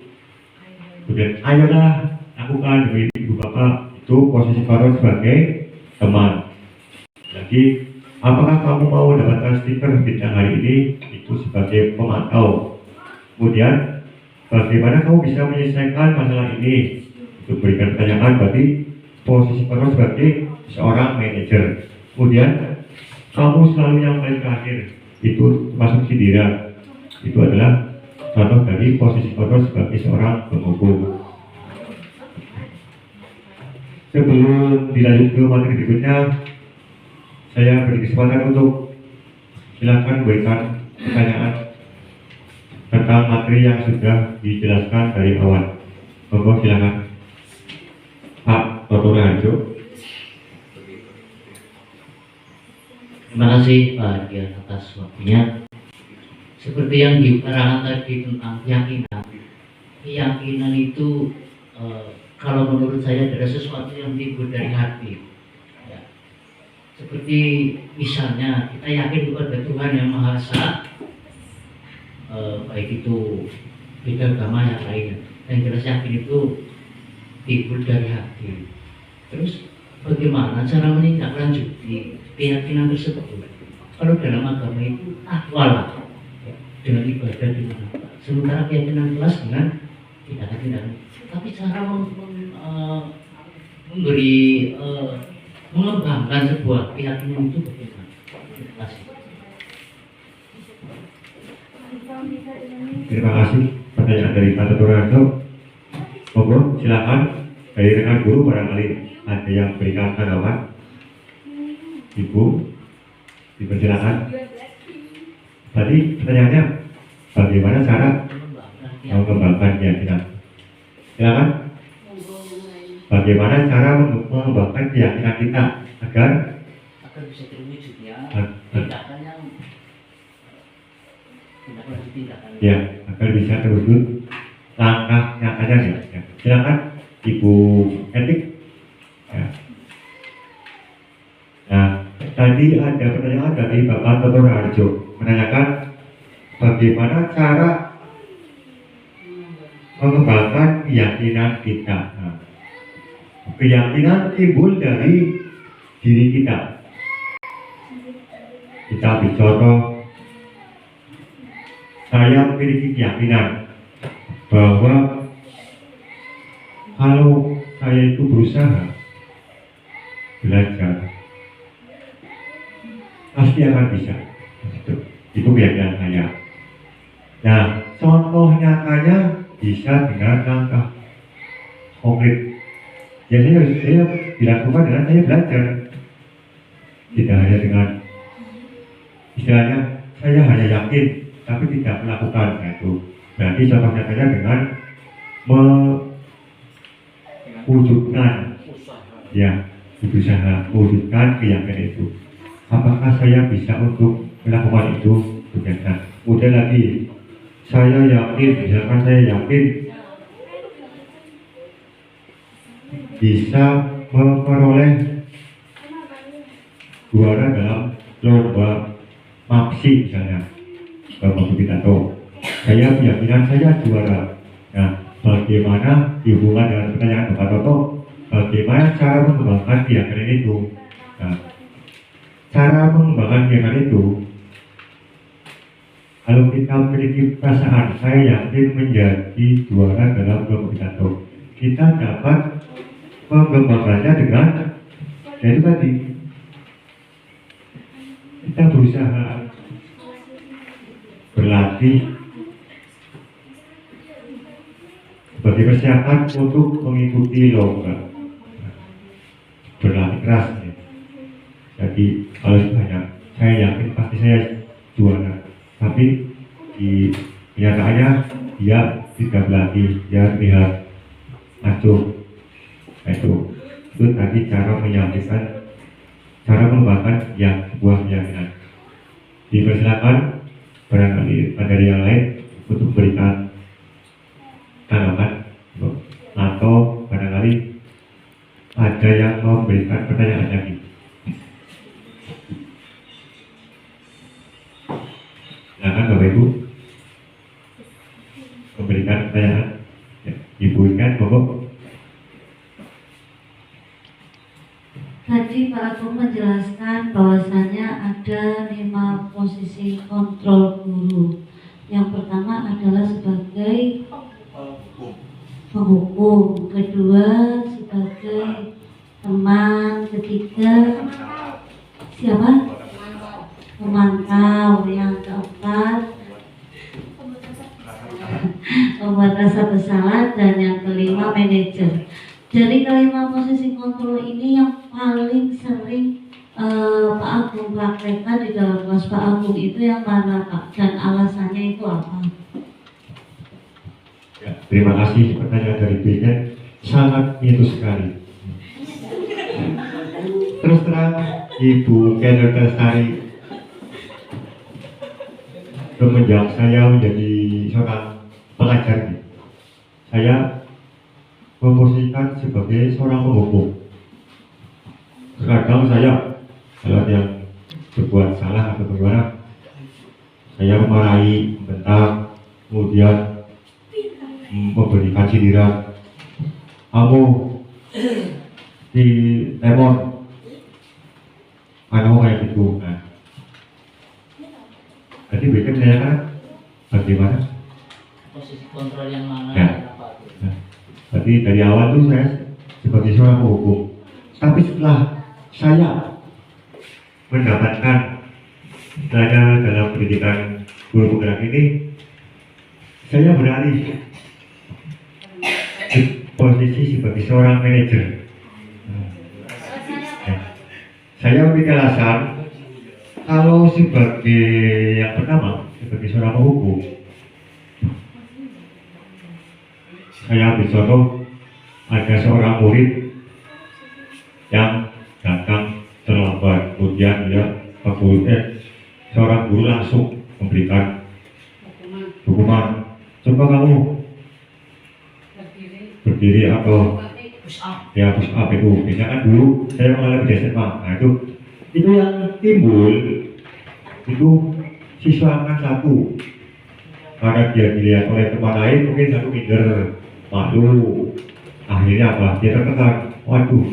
Kemudian ayolah lakukan demi ibu bapak, itu posisi kontrol sebagai teman. Jadi apakah kamu mau mendapatkan stiker bintang hari ini, itu sebagai pemantau. Kemudian bagaimana kamu bisa menyelesaikan masalah ini, itu berikan pertanyaan berarti posisi kontrol sebagai seorang manajer. Kemudian kamu selalu yang paling terakhir, itu masuk sindiran. Itu adalah contoh dari posisi kontrol sebagai seorang penghukum. Sebelum dilanjut ke materi berikutnya, saya beri kesempatan untuk silakan berikan pertanyaan tentang materi yang sudah dijelaskan dari awal. Monggo silakan, Pak Toto Raharjo. Terima kasih Pak Dian atas waktunya. Seperti yang diutarakan tadi tentang keyakinan. Keyakinan itu kalau menurut saya adalah sesuatu yang timbul dari hati. Ya. Seperti misalnya kita yakin kepada Tuhan yang Maha Esa, baik itu beda agama yang lainnya. Dan jelas yakin itu timbul dari hati. Terus bagaimana cara menindaklanjuti keyakinan tersebut? Kalau dalam agama itu takwa ya, dengan ibadah di mana? Sementara keyakinan kelas dengan tindakan-tindakan. Tapi cara memberi mengembangkan sebuah keyakinan itu bagaimana? Terima kasih. Terima kasih. Pertanyaan dari Pak Turanto. Monggo silakan dari rekan guru barangkali ada yang berikan tanggapan. Ibu, dipersilakan. Tadi pertanyaannya bagaimana cara mengembangkan keyakinan? Silakan. Bagaimana cara mengembangkan keyakinan kita agar bisa terwujudnya tindakan ya agar bisa terwujud langkah nyatanya ya. Silakan Ibu Etik. Ya. Nah, tadi ada pertanyaan dari Bapak Toto Harjo menanyakan bagaimana cara mengembangkan keyakinan kita. Nah, keyakinan timbul dari diri kita. Kita bicara, saya memiliki keyakinan bahwa kalau saya itu berusaha belajar, pasti akan bisa. Itu keyakinan saya. Nah, contoh nyatanya bisa dengan langkah konkret. Jadi saya dilakukan dengan saya belajar, tidak hanya dengan istilahnya saya hanya yakin tapi tidak melakukan. Nah, itu berarti contoh nyatanya dengan mewujudkan ya, berusaha mewujudkan keyakinan itu. Apakah saya bisa untuk melakukan itu? Nah, kemudian lagi saya yakin, misalkan saya yakin bisa memperoleh juara dalam lomba MAPSI misalnya, Bapak Bupitato. Saya keyakinan saya juara. Nah, bagaimana dihubungkan dengan pertanyaan Bapak Toto? Bagaimana cara mengembangkan keyakinan itu? Nah, cara mengembangkan keyakinan itu, kalau kita memiliki perasaan saya yakin menjadi juara dalam lomba Bupitato, kita dapat mengembangkannya dengan yaitu tadi kita berusaha berlatih sebagai persiapan untuk mengikuti lomba, berlatih keras ya. Jadi kalau banyak saya yakin pasti saya juara, tapi di kenyataannya dia tidak berlatih, dia lihat acuh. Itu tadi cara menyampaikan, cara mengembangkan yang sebuah keyakinan. Dipersilakan barangkali ada yang lain untuk berikan tanggapan atau barangkali ada yang mau memberikan pertanyaan lagi. Silakan Bapak Ibu memberikan pertanyaan. Ya, Ibu Ikan, Bapak. Tadi Pak Agung menjelaskan bahwasanya ada 5 posisi kontrol guru. Yang pertama adalah sebagai penghukum, kedua sebagai teman, ketiga siapa? Pemantau, yang keempat membuat rasa bersalah, dan yang kelima manajer. Dari kelima posisi kontrol ini yang paling sering Pak Agung praktekkan di dalam kelas Pak Agung itu yang mana Pak? Dan alasannya itu apa? Ya, terima kasih pertanyaan dari Biden, sangat mitos sekali. Terus terang Ibu Kendel Lestari semenjak saya menjadi seorang pengajar, saya memposisikan sebagai seorang penghukum. Terkadang saya kalau yang berbuat salah atau bagaimana, saya memarahi, membentak, kemudian memberikan sindiran. kamu di Lemon kamu kayak gitu. Nah, jadi bikin saya kan bagaimana? Posisi kontrol yang mana Ya. dan apa itu? Nah, berarti dari awal tuh saya sebagai seorang hukum, tapi setelah saya mendapatkan dana dalam pendidikan guru penggerak ini, saya beralih di posisi sebagai seorang manajer. Ya. Saya memiliki alasan kalau sebagai yang pertama, sebagai seorang penghukum, saya ambil contoh ada seorang murid yang datang terlambat, kemudian dia seorang guru langsung memberikan hukuman. Coba kamu berdiri atau ya push up itu. Misalkan dulu saya mengalami di SMA, nah itu yang timbul itu siswa angkat satu karena dia dilihat oleh teman lain, mungkin satu minder, malu, akhirnya apa? Dia tertekan, waduh,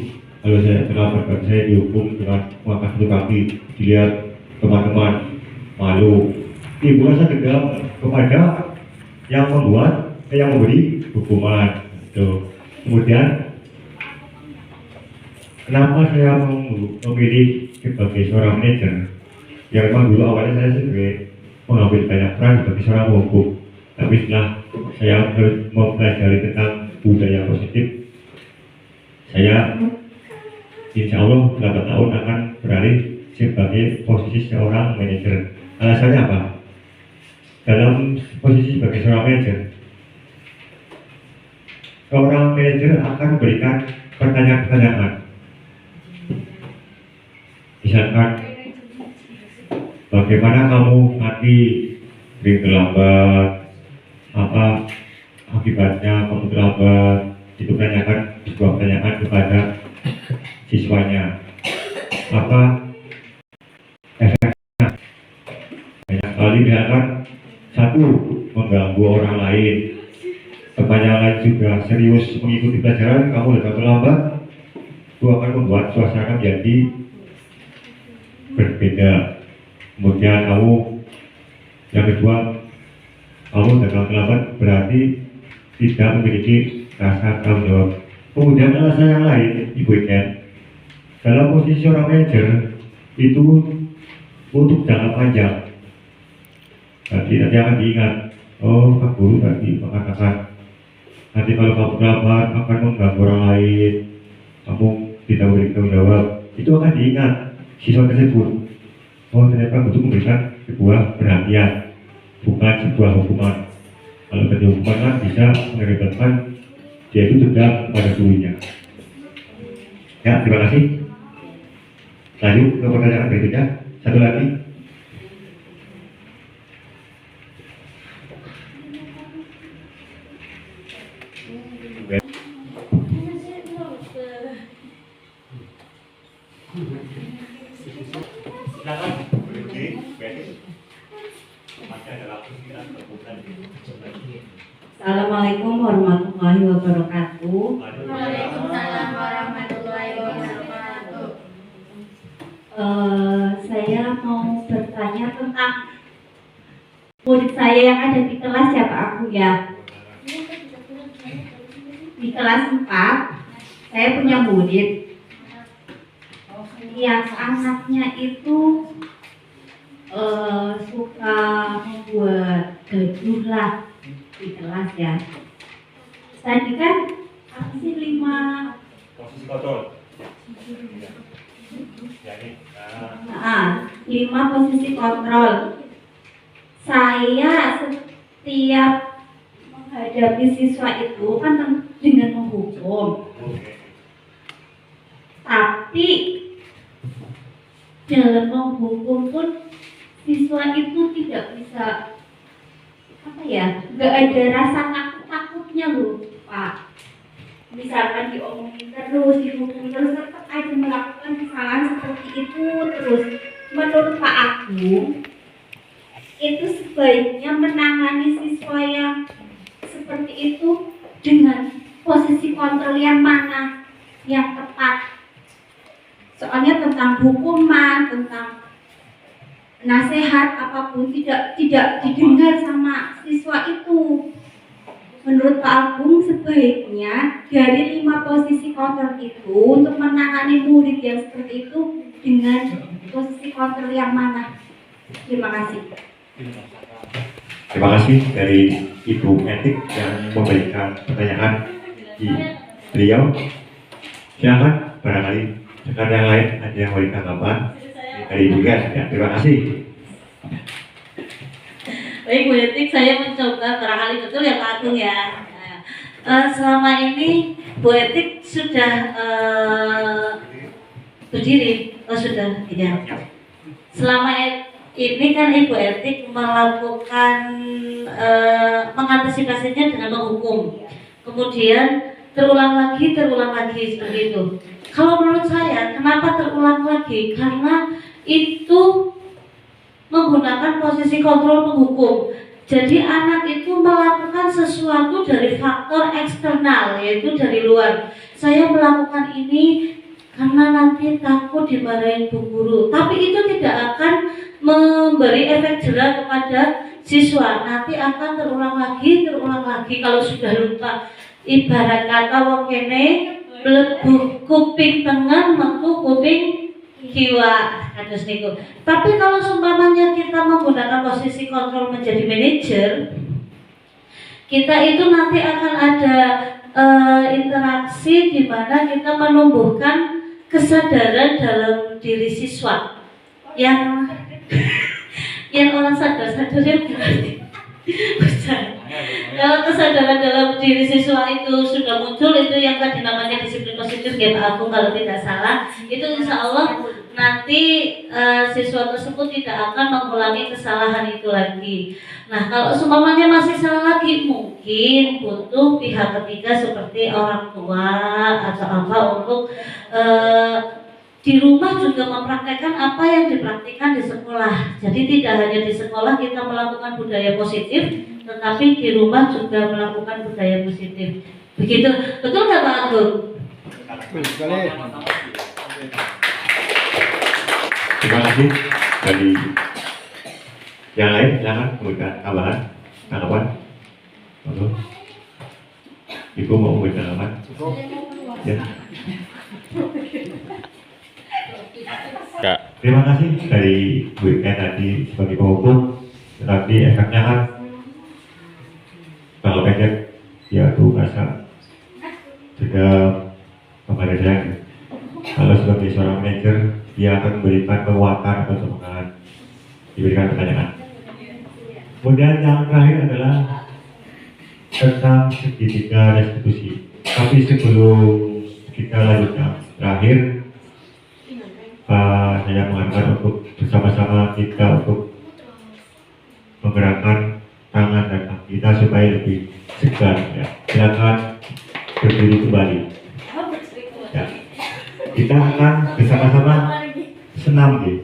kalau saya terlambat saya dihukum dengan mengangkat satu kaki, dilihat teman-teman, malu. Timbul rasa dendam kepada yang membuat, yang memberi hukuman. Kemudian kenapa saya memilih sebagai seorang manajer? Yang memang dulu awalnya saya sebagai mengambil banyak peran sebagai seorang penghukum, tapi setelah saya mempelajari tentang budaya positif, saya insya Allah 8 tahun akan beralih sebagai posisi seorang manajer. Alasannya apa? Dalam posisi sebagai seorang manajer, seorang manajer akan memberikan pertanyaan-pertanyaan. Misalkan, bagaimana kamu nanti sering terlambat? Apa akibatnya kamu terlambat? Itu tanyakan sebuah pertanyaan kepada siswanya. Apa efeknya? Banyak kali misalkan satu, mengganggu orang lain. Pertanyaan lain juga serius mengikuti pelajaran, kamu datang terlambat, itu akan membuat suasana menjadi berbeda. Kemudian kamu yang kedua, kamu datang terlambat berarti tidak memiliki rasa tanggung jawab. Kemudian alasan yang lain, Ibu Iken, dalam posisi seorang manajer itu untuk jangka panjang. Nanti akan diingat, oh Pak Guru tadi mengatakan nanti kalau kamu terlambat akan mengganggu orang lain, kamu tidak memiliki tanggung jawab. Itu akan diingat siswa tersebut. Oh ternyata untuk memberikan sebuah perhatian, bukan sebuah hukuman. Kalau terjadi hukuman kan bisa mengakibatkan dia itu dendam pada gurunya. Ya, terima kasih. Lanjut ke pertanyaan berikutnya. Satu lagi. Silakan berdiri, Assalamualaikum warahmatullahi wabarakatuh. Waalaikumsalam warahmatullahi wabarakatuh. Saya mau bertanya tentang murid saya yang ada di kelas ya Pak Agung ya. Di kelas 4 saya punya murid yang anaknya itu suka membuat gaduh lah di kelas ya. Tadi kan apa sih 5 posisi kontrol. Jadi, 5 posisi kontrol. Saya setiap menghadapi siswa itu kan dengan menghukum. Tapi dalam menghukum pun siswa itu tidak bisa nggak ada rasa takut-takutnya loh Pak. Misalkan diomongin terus, dihukum terus, tetap aja melakukan kesalahan seperti itu terus. Menurut Pak Agung, itu sebaiknya menangani siswa yang seperti itu dengan posisi kontrol yang mana yang tepat. Soalnya tentang hukuman, tentang nasihat apapun tidak didengar sama siswa itu. Menurut Pak Agung, sebaiknya dari 5 posisi kontrol itu untuk menangani murid yang seperti itu dengan posisi kontrol yang mana? Terima kasih. Terima kasih dari Ibu Etik yang memberikan pertanyaan di beliau. Silakan barangkali rekan yang lain ada yang memberikan tanggapan dari Ibu ya. Terima kasih. Baik Bu Etik, saya mencoba barangkali betul ya Pak Agung ya. Selama ini Bu Etik sudah berdiri, sudah ya. Selama ini kan Ibu Etik melakukan mengantisipasinya dengan menghukum, kemudian terulang lagi seperti itu. Kalau menurut saya, kenapa terulang lagi? Karena itu menggunakan posisi kontrol menghukum. Jadi anak itu melakukan sesuatu dari faktor eksternal, yaitu dari luar. Saya melakukan ini karena nanti takut dimarahin bu guru. Tapi itu tidak akan memberi efek jerah kepada siswa. Nanti akan terulang lagi kalau sudah lupa. Ibarat kata wong kene mlebu kuping tengah metu kuping kiwa kados niku. Tapi kalau seumpamanya kita menggunakan posisi kontrol menjadi manajer, kita itu nanti akan ada interaksi di mana kita menumbuhkan kesadaran dalam diri siswa yang orang sadar-sadar yang berarti kalau kesadaran dalam diri siswa itu sudah muncul, itu yang tadi namanya disiplin positif ya Pak Agung kalau tidak salah, itu insya Allah nanti siswa tersebut tidak akan mengulangi kesalahan itu lagi. Nah kalau seumpamanya masih salah lagi, mungkin butuh pihak ketiga seperti orang tua atau apa untuk di rumah juga mempraktekkan apa yang dipraktikkan di sekolah. Jadi tidak hanya di sekolah kita melakukan budaya positif, tetapi di rumah juga melakukan budaya positif. Begitu, betul nggak Pak Agung? Terima kasih dari yang lain. Silakan memberikan tambahan, tanggapan. Ibu mau memberikan tanggapan? Ya. Terima kasih dari Bu Ika tadi sebagai penghukum, tetapi efeknya kan kalau pendek ya tuh rasa juga kepada saya. Kalau sebagai seorang manajer, dia akan memberikan penguatan atau semangat, diberikan pertanyaan. Kemudian yang terakhir adalah tentang segitiga restitusi. Tapi sebelum kita lanjutkan, terakhir saya mengharapkan untuk bersama-sama kita untuk menggerakkan tangan dan kaki kita supaya lebih segar. Ya. Silakan berdiri kembali. Ya. Kita akan bersama-sama senam gitu.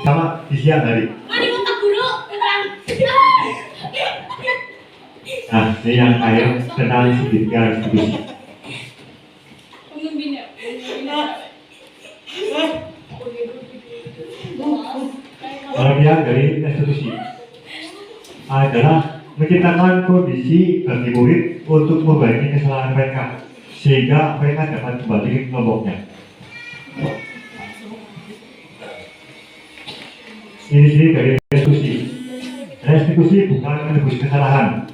Sama di siang hari. Nah, ini yang akhir tentang segitiga restitusi. Bagian dari restitusi adalah menciptakan kondisi bagi murid untuk memperbaiki kesalahan mereka sehingga mereka dapat kembali ke kelompoknya. Ini dari restitusi. Restitusi bukan menebus kesalahan,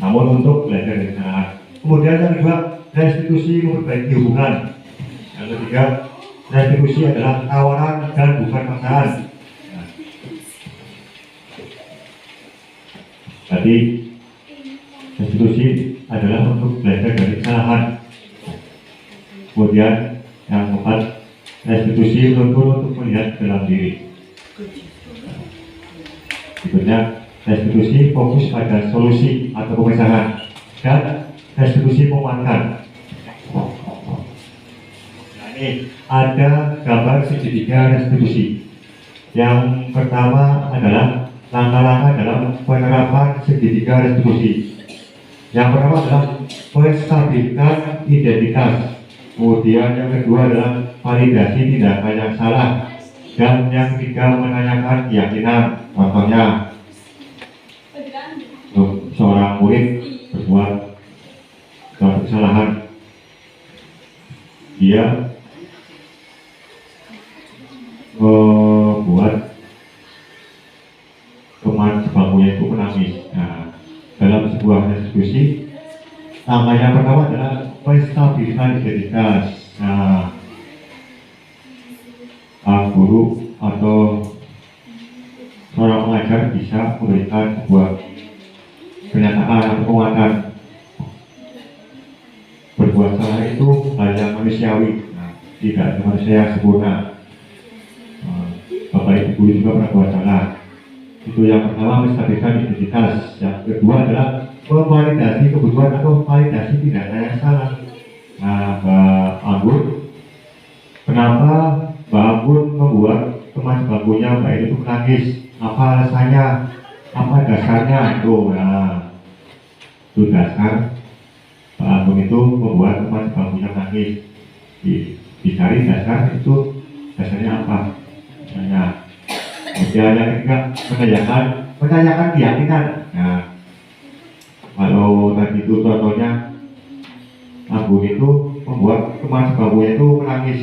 namun untuk belajar dari kesalahan. Kemudian yang kedua, restitusi memperbaiki hubungan. Yang ketiga, restitusi adalah tawaran dan bukan paksaan. Tadi restitusi adalah untuk belajar dari kesalahan. Kemudian yang keempat, restitusi untuk melihat dalam diri. Berikutnya, restitusi fokus pada solusi atau pemecahan, dan restitusi penguatan. Nah, ini ada gambar segitiga restitusi. Yang pertama adalah langkah-langkah dalam penerapan segitiga restitusi. Yang pertama adalah menstabilkan identitas. Kemudian yang kedua adalah validasi tindakan yang salah. Dan yang ketiga menanyakan keyakinan. Contohnya, seorang murid berbuat suatu kesalahan, dia membuat teman sebangkunya itu menangis. Nah, dalam sebuah restitusi, langkah yang pertama adalah menstabilkan identitas. Nah, guru atau seorang pengajar bisa memberikan sebuah pernyataan atau penguatan. Berbuat salah itu hal yang manusiawi, tidak ada manusia yang sempurna. Bapak Ibu juga pernah buat salah. Itu yang pertama, menstabilkan identitas. Yang kedua adalah memvalidasi kebutuhan atau validasi tindakan yang salah. Nah, Mbak Anggun, kenapa Mbak Anggun membuat teman sebangkunya Mbak itu menangis? Apa alasannya? Apa dasarnya? Itu, nah, itu dasar Pak Agung itu membuat teman sebagusnya nangis. Dicari dasar itu dasarnya apa? Misalnya, yang ketiga menanyakan keyakinan. Nah, kalau tadi itu contohnya Agung itu membuat teman sebagusnya itu menangis.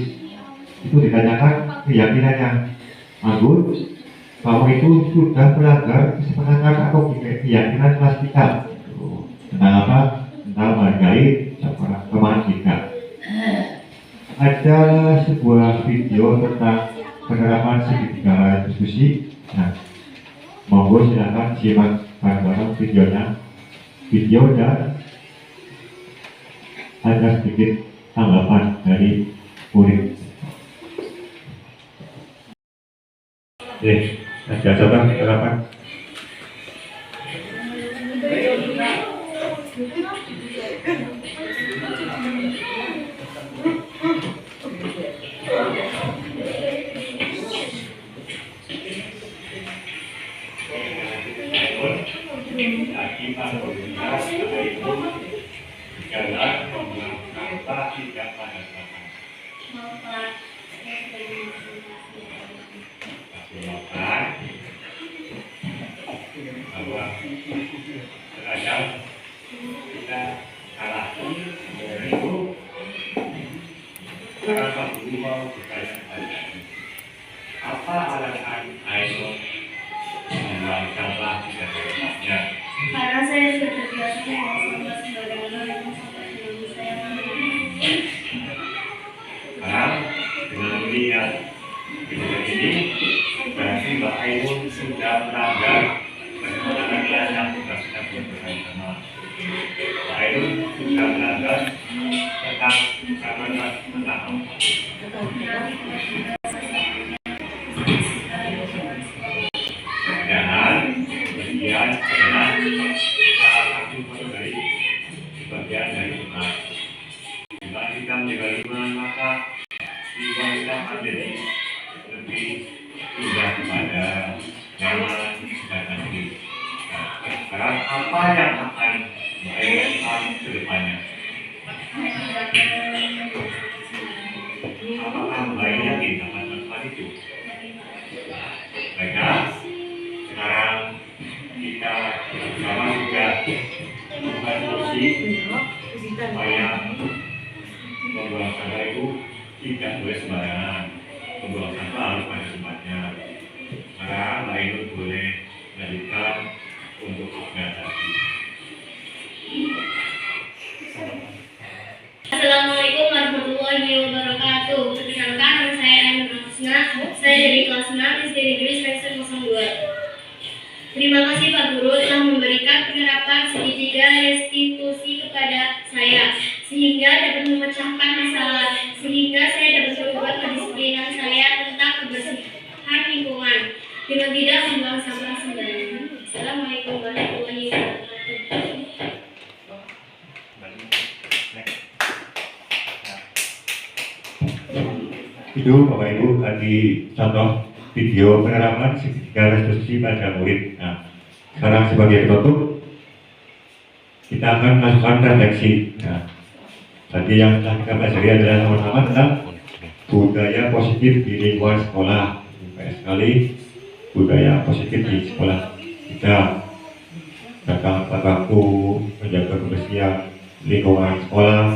Itu ditanyakan keyakinannya. Agung, kamu itu sudah melanggar kesepakatan atau keyakinan kelas kita. Tentang apa? Tentang menghargai teman kita. Ada sebuah video tentang penerapan segitiga diskusi. Nah, monggo silakan simak bareng-bareng videonya. Video dan ada sedikit tanggapan dari murid. Ada coba penerapan. Apa alasan ISO mengembangkan plastik dan sebagainya? Karena saya sudah terbiasa dengan sampah sebagaimana memang sampah yang saya miliki. Sekarang dengan melihat video ini, berarti Mbak Ainun sudah melanggar bagaimana kelas yang sudah bersama. Mbak Ainun sudah melanggar tentang dan kemudian adalah salah satu dari bagian dari iman. Jika kita menjaga iman, maka iman kita akan jadi lebih indah kepada zaman dan nanti. Sekarang apa yang akan dilakukan ke depannya? Apakah baiknya kita akan melakukan itu? Baiklah, sekarang kita bersama juga membuat kursi supaya membuang sampah itu tidak boleh sembarangan. Membuang sampah harus pada tempatnya. Maka Mbak Ainun boleh melanjutkan untuk organisasi. Assalamualaikum warahmatullahi wabarakatuh. Perkenalkan, nama saya Ainun Husna. Saya dari kelas 6 SD Negeri Semester 02. Terima kasih Pak Guru telah memberikan penerapan segitiga restitusi kepada saya, sehingga dapat memecahkan masalah, sehingga saya dapat berubah kedisiplinan saya tentang kebersihan lingkungan dengan tidak membuang sampah sembarangan. Assalamualaikum warahmatullahi wabarakatuh. Itu Bapak Ibu tadi contoh video penerapan segitiga restitusi pada murid. Nah, sekarang sebagai penutup kita akan melakukan refleksi. Nah, tadi yang telah kita pelajari adalah sama-sama tentang budaya positif di lingkungan sekolah. Banyak sekali budaya positif di sekolah kita, tentang waktu, menjaga kebersihan lingkungan sekolah,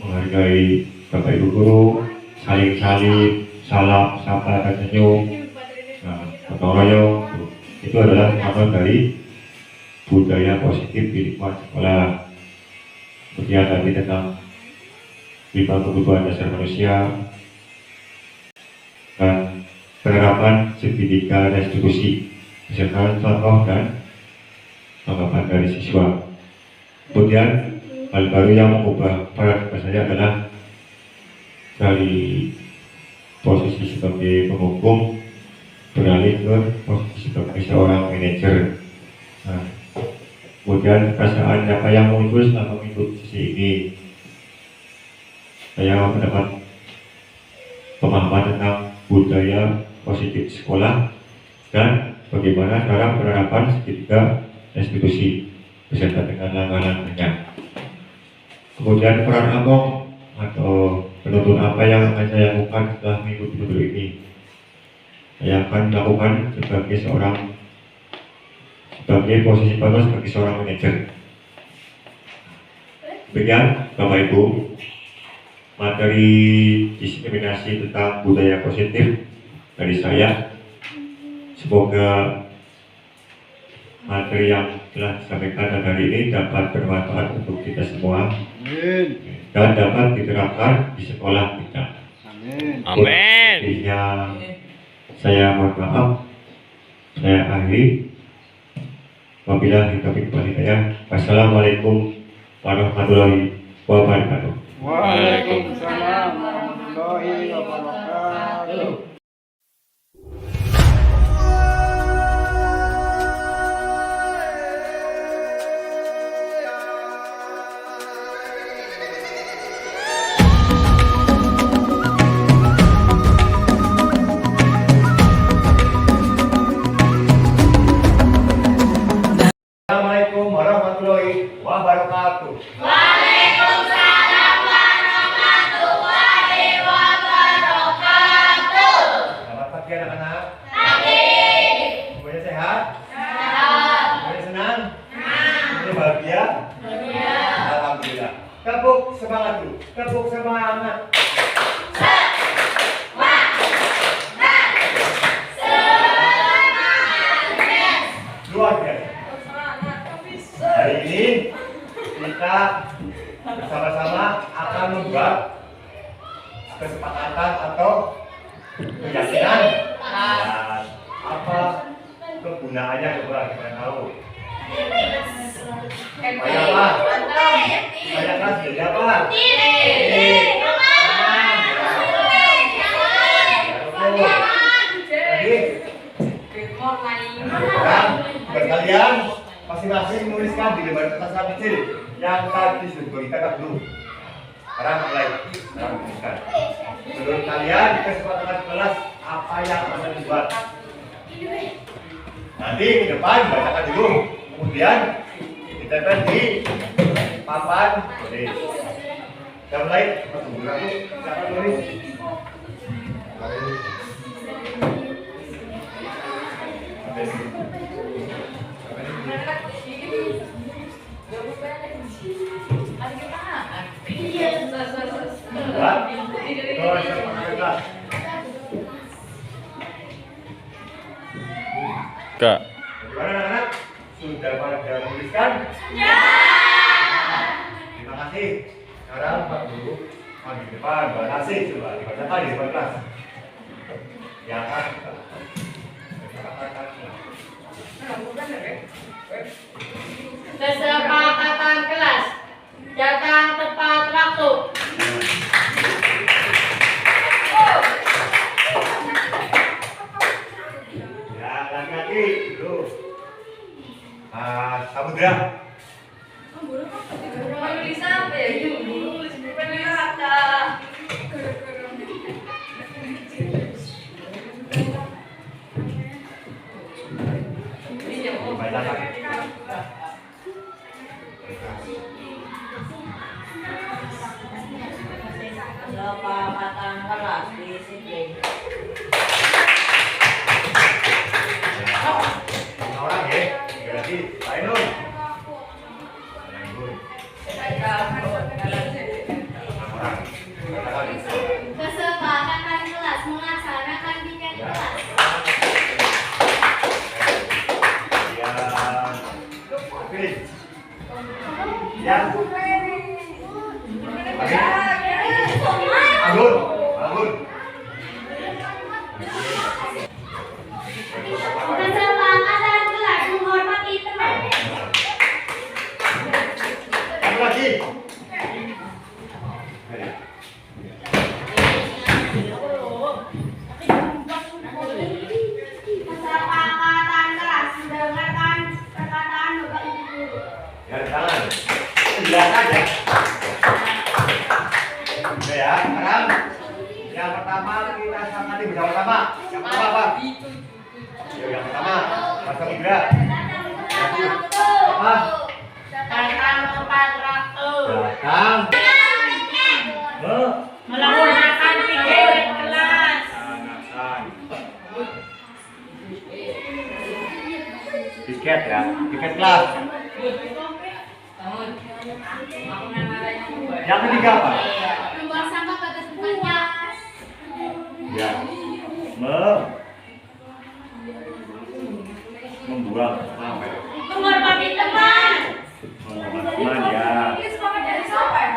menghargai Bapak Ibu guru, saling salam, sapa dan senyum, gotong royong. Itu adalah contoh dari budaya positif di lingkungan sekolah. Kemudian tadi tentang 5 kebutuhan dasar manusia dan penerapan segitiga restitusi, misalkan contoh dan tanggapan dari siswa. Kemudian hal baru yang mengubah peran saya adalah dari posisi sebagai penghukum beralih ke posisi sebagai seorang manajer. Nah, kemudian perasaan apa yang muncul selama mengikuti sesi ini, saya mendapat pemahaman tentang budaya positif sekolah dan bagaimana cara penerapan segitiga restitusi. beserta dengan langganan-langganannya. Kemudian peran abang atau penuntun apa yang akan saya lakukan setelah mengikuti modul ini. Saya akan lakukan sebagai posisi Bapak sebagai seorang manajer. Demikian Bapak Ibu, materi diskriminasi tentang budaya positif dari saya. Semoga materi yang telah disampaikan hari ini dapat bermanfaat untuk kita semua dan dapat diterapkan di sekolah kita. Amin. Intinya saya mohon maaf, saya akhiri. Wabillahi taufiq wal hidayah. Wassalamualaikum warahmatullahi wabarakatuh. Waalaikumsalam warahmatullahi wabarakatuh. Assalamualaikum warahmatullahi wabarakatuh. Waalaikumsalam warahmatullahi wabarakatuh. Selamat pagi anak-anak. Pagi. Semuanya sehat? Sehat. Semuanya senang? Senang. Semuanya bahagia? Bahagia. Alhamdulillah. Tepuk semangat dulu. Tepuk semangat. Luar biasa. Hari ini kita bersama-sama akan membuat kesepakatan atau keyakinan dan apa kegunaannya coba kita tahu. Supaya apa? Supaya kelas jadi apa? Sekarang buat kalian masing-masing menuliskan di lembar kertas yang kecil yang tadi sudah kita katakan dulu. Sekarang mulai, sekarang tuliskan. Menurut kalian kesepakatan kelas apa yang akan dibuat? Nanti di depan bacakan dulu, kemudian ditempel di papan tulis. Kita mulai, langsung dulu aku, silakan tulis. Kak. Bagaimana anak-anak? Sudah pada menuliskan? Ya. Terima kasih. Sekarang Pak Guru di depan, Mbak Nasih coba dibacakan di depan kelas. Ya kan? Kesepakatan kelas. Datang tepat waktu. Ya, laki-laki dulu. Samudra. Bacakan. Kesepakatan kelas disiplin. Orang ya, berarti Ainun. Kesepakatan kelas melaksanakan piket kelas. Ya. Bangun, bangun. Kesepakatan kelas menghormati teman. Satu lagi. Kesepakatan kelas mendengarkan perkataan Bapak Ibu guru. Ya, tangan. Lihat aja. Oke ya, sekarang yang pertama kita sangat bersama-sama. Yang pertama apa? Yang pertama, Mas Indra. Apa? Kang. Melaksanakan tiket kelas. Tiket ya, tiket kelas. Yang ketiga apa? Membuang sampah pada tempatnya. Ya. Membuang apa ya? Menghormati teman. Menghormati teman ya.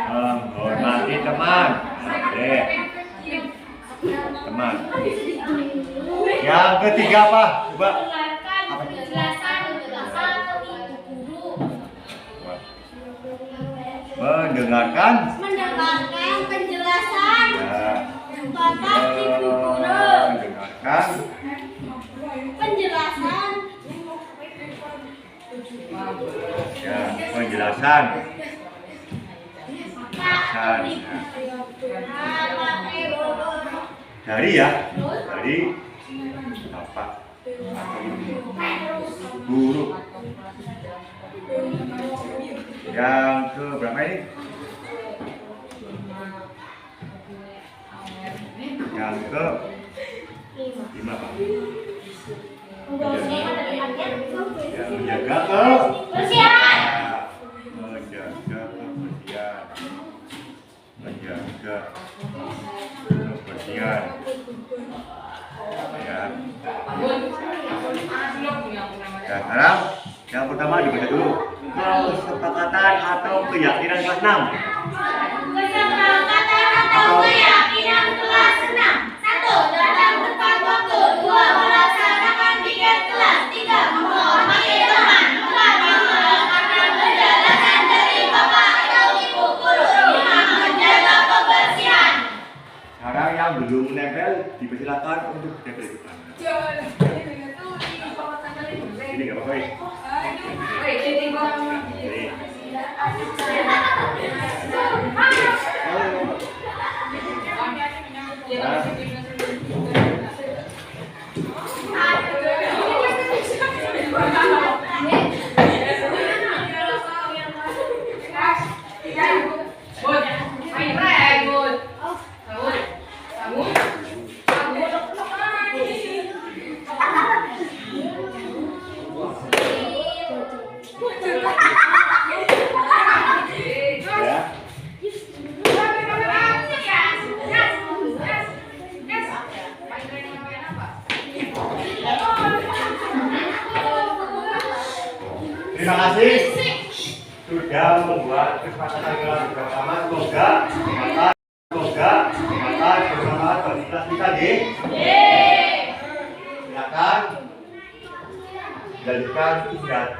Menghormati teman. Oke. Teman. Yang ketiga apa? Coba. Penjelasan ibu guru. Mendengarkan. Mendengarkan penjelasan Ya. bapak ibu guru. Mendengarkan. Penjelasan Ya. Penjelasan. Penjelasan. Dari ya. Dari bapak atau ibu guru. Yang ke berapa ini? Yang ke 5 Pak. Yang menjaga kebersihan. Menjaga kebersihan. Menjaga kebersihan. Ya. Ya, sekarang yang pertama dibaca dulu. Kesepakatan atau keyakinan kelas 6. Kesepakatan atau keyakinan kelas 6. 1. Datang tepat waktu. 2. Melaksanakan tiket kelas. 3. Menghormati teman. 4. Mendengarkan penjelasan dari bapak atau ibu guru. 5. Menjaga kebersihan. Sekarang yang belum menempel dipersilakan untuk menempel di depan. Ini nggak apa-apa. Terima kasih sudah membuat kesepakatan kelas bersama. Semoga bermanfaat bagi kelas kita di. Silakan dilanjutkan istirahat.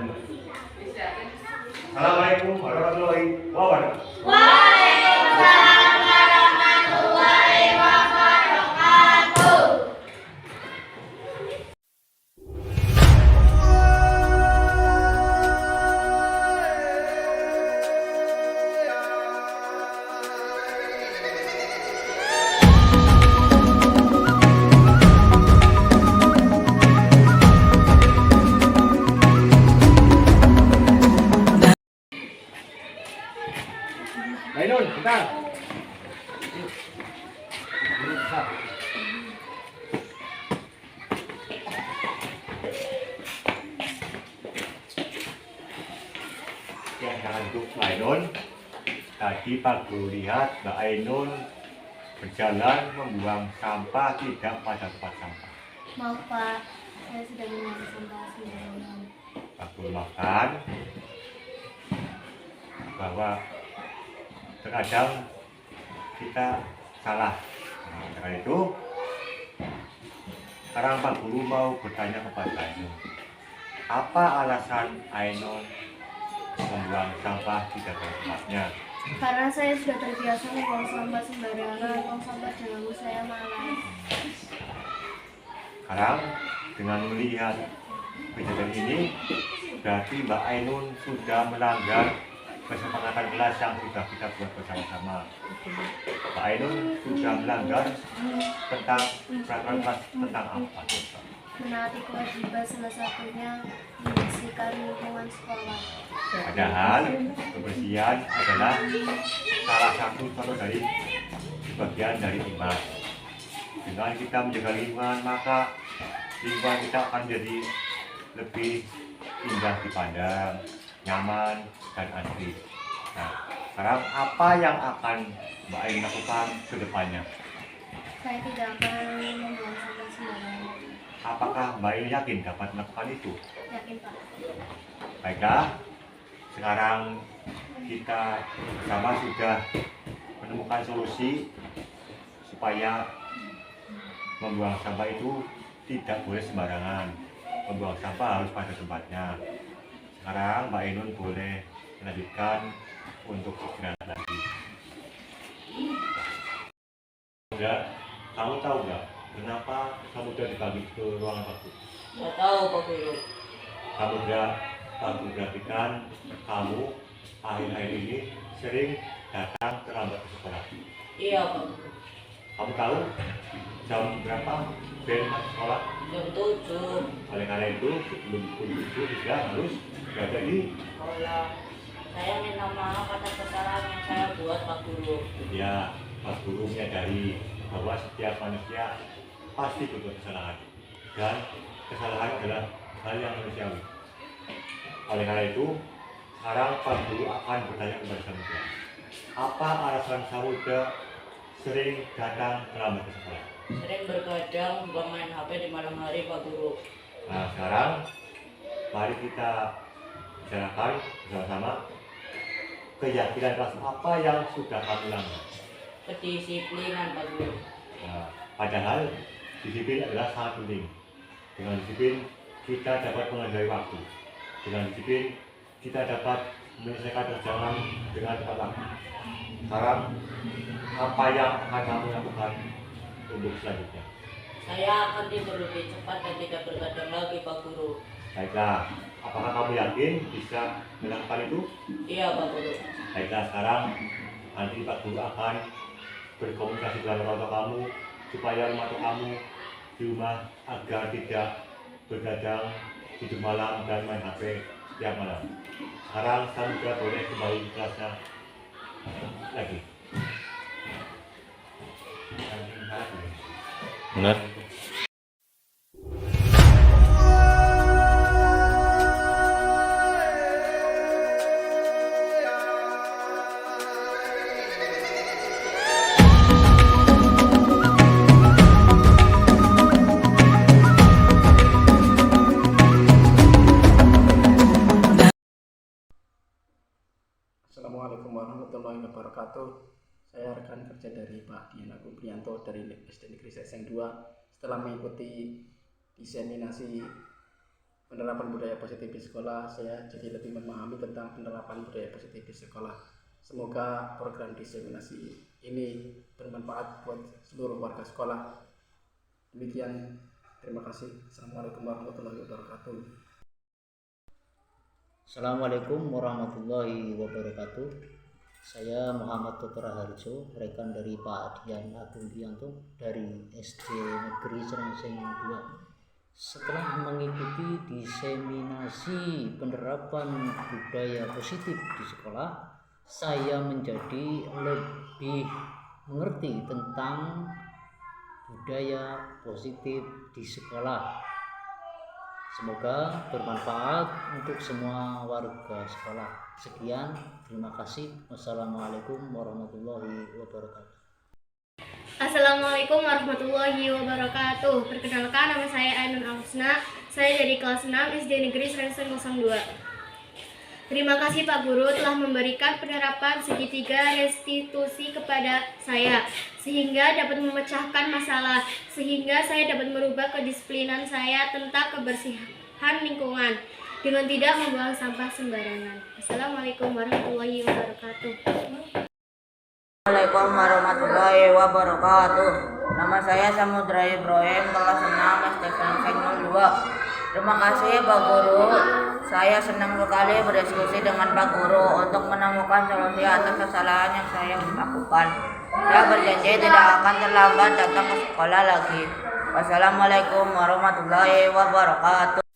Assalamualaikum warahmatullahi wabarakatuh. Waalaikumsalam warahmatullahi wabarakatuh. Ainun, bentar. Ya, jangan duduk Mbak Ainun. Tadi Pak Guru lihat Mbak Ainun berjalan membuang sampah tidak pada tempat sampah. Maaf Pak, saya sudah membuang sampah sembarangan. Pak Guru maafkan bahwa terkadang kita salah. Nah, karena itu sekarang Pak Guru mau bertanya kepada Ainun, apa alasan Ainun membuang sampah tidak pada tempatnya? Karena saya sudah terbiasa membuang sampah sembarangan, buang sampah dalam saya malas. Sekarang dengan melihat kejadian ini, berarti Mbak Ainun sudah melanggar kesepakatan kelas yang sudah kita buat bersama-sama. Mbak Ainun sudah melanggar tentang peraturan kelas tentang apa? menaati kewajiban salah satunya membersihkan lingkungan sekolah. Padahal kebersihan adalah salah satu dari bagian dari iman. Dengan kita menjaga lingkungan, maka lingkungan kita akan jadi lebih indah dipandang, nyaman dan asri. Nah, sekarang apa yang akan Mbak Ain lakukan ke depannya? Saya tidak akan membuang sampah sembarangan. Apakah Mbak Ain yakin dapat melakukan itu? Yakin Pak? Baiklah, sekarang kita bersama sudah menemukan solusi supaya membuang sampah itu tidak boleh sembarangan. Membuang sampah harus pada tempatnya. Sekarang Mbak Ainun boleh melanjutkan untuk istirahat lagi. Enggak, kamu tahu nggak kenapa kamu udah dibagi ke ruangan waktu? Nggak tahu Pak Guru. Kamu udah perhatikan kamu akhir-akhir ini sering datang terlambat ke sekolah. Iya Pak Guru. Kamu tahu jam berapa bel masuk sekolah? Jam 7. Oleh karena itu sebelum pukul 7 juga harus berada di Sekolah. Saya minta maaf atas kesalahan yang saya buat Pak Guru. ya. Pak Guru menyadari bahwa setiap manusia pasti berbuat kesalahan dan kesalahan adalah hal yang manusiawi. Oleh karena itu, sekarang Pak Guru akan bertanya kepada Samudra. Apa alasan Samudra sering datang terlambat ke sekolah? Sering bergadang juga main HP di malam hari Pak Guru. Nah, sekarang mari kita bicarakan bersama-sama keyakinan kelas apa yang sudah kamu langgar. Kedisiplinan Pak Guru. Nah, padahal disiplin adalah sangat penting. Dengan disiplin kita dapat menghargai waktu. Dengan disiplin kita dapat menyelesaikan perjalanan dengan tepat waktu. Sekarang apa yang akan kamu lakukan untuk selanjutnya? Saya akan tidur lebih cepat dan tidak bergadang lagi Pak Guru. Baiklah, apakah kamu yakin bisa melakukan itu? Iya Pak Guru. Baiklah, sekarang nanti Pak Guru akan berkomunikasi dengan orang tua kamu supaya rumah tua kamu di rumah agar tidak bergadang, tidur malam dan main HP setiap malam. Sekarang Samudra boleh kembali ke kelasnya lagi. Benar. Assalamualaikum warahmatullahi wabarakatuh. Saya rekan kerja dari Pak Dian Agung Prianto dari SD Negeri Seseng 2. Setelah mengikuti diseminasi penerapan budaya positif di sekolah, saya jadi lebih memahami tentang penerapan budaya positif di sekolah. Semoga program diseminasi ini bermanfaat buat seluruh warga sekolah. Demikian, terima kasih. Assalamualaikum warahmatullahi wabarakatuh. Assalamualaikum warahmatullahi wabarakatuh. Saya Muhammad Toto Raharjo, rekan dari Pak Dian Agung Prianto dari SD Negeri Seseng 2. Setelah mengikuti diseminasi penerapan budaya positif di sekolah, saya menjadi lebih mengerti tentang budaya positif di sekolah. Semoga bermanfaat untuk semua warga sekolah. Sekian, terima kasih. Wassalamualaikum warahmatullahi wabarakatuh. Assalamualaikum warahmatullahi wabarakatuh. Perkenalkan, nama saya Ainun Alhusna. Saya dari kelas 6 SD Negeri Seseng 02. Terima kasih Pak Guru telah memberikan penerapan segitiga restitusi kepada saya, sehingga dapat memecahkan masalah, sehingga saya dapat merubah kedisiplinan saya tentang kebersihan lingkungan dengan tidak membuang sampah sembarangan. Assalamualaikum warahmatullahi wabarakatuh. Assalamualaikum warahmatullahi wabarakatuh. Nama saya Samudra Ibrahim, kelas 6 SD Seseng 02. Terima kasih Pak Guru. Saya senang sekali berdiskusi dengan Pak Guru untuk menemukan solusi atas kesalahan yang saya lakukan. Saya berjanji tidak akan terlambat datang ke sekolah lagi. Wassalamualaikum warahmatullahi wabarakatuh.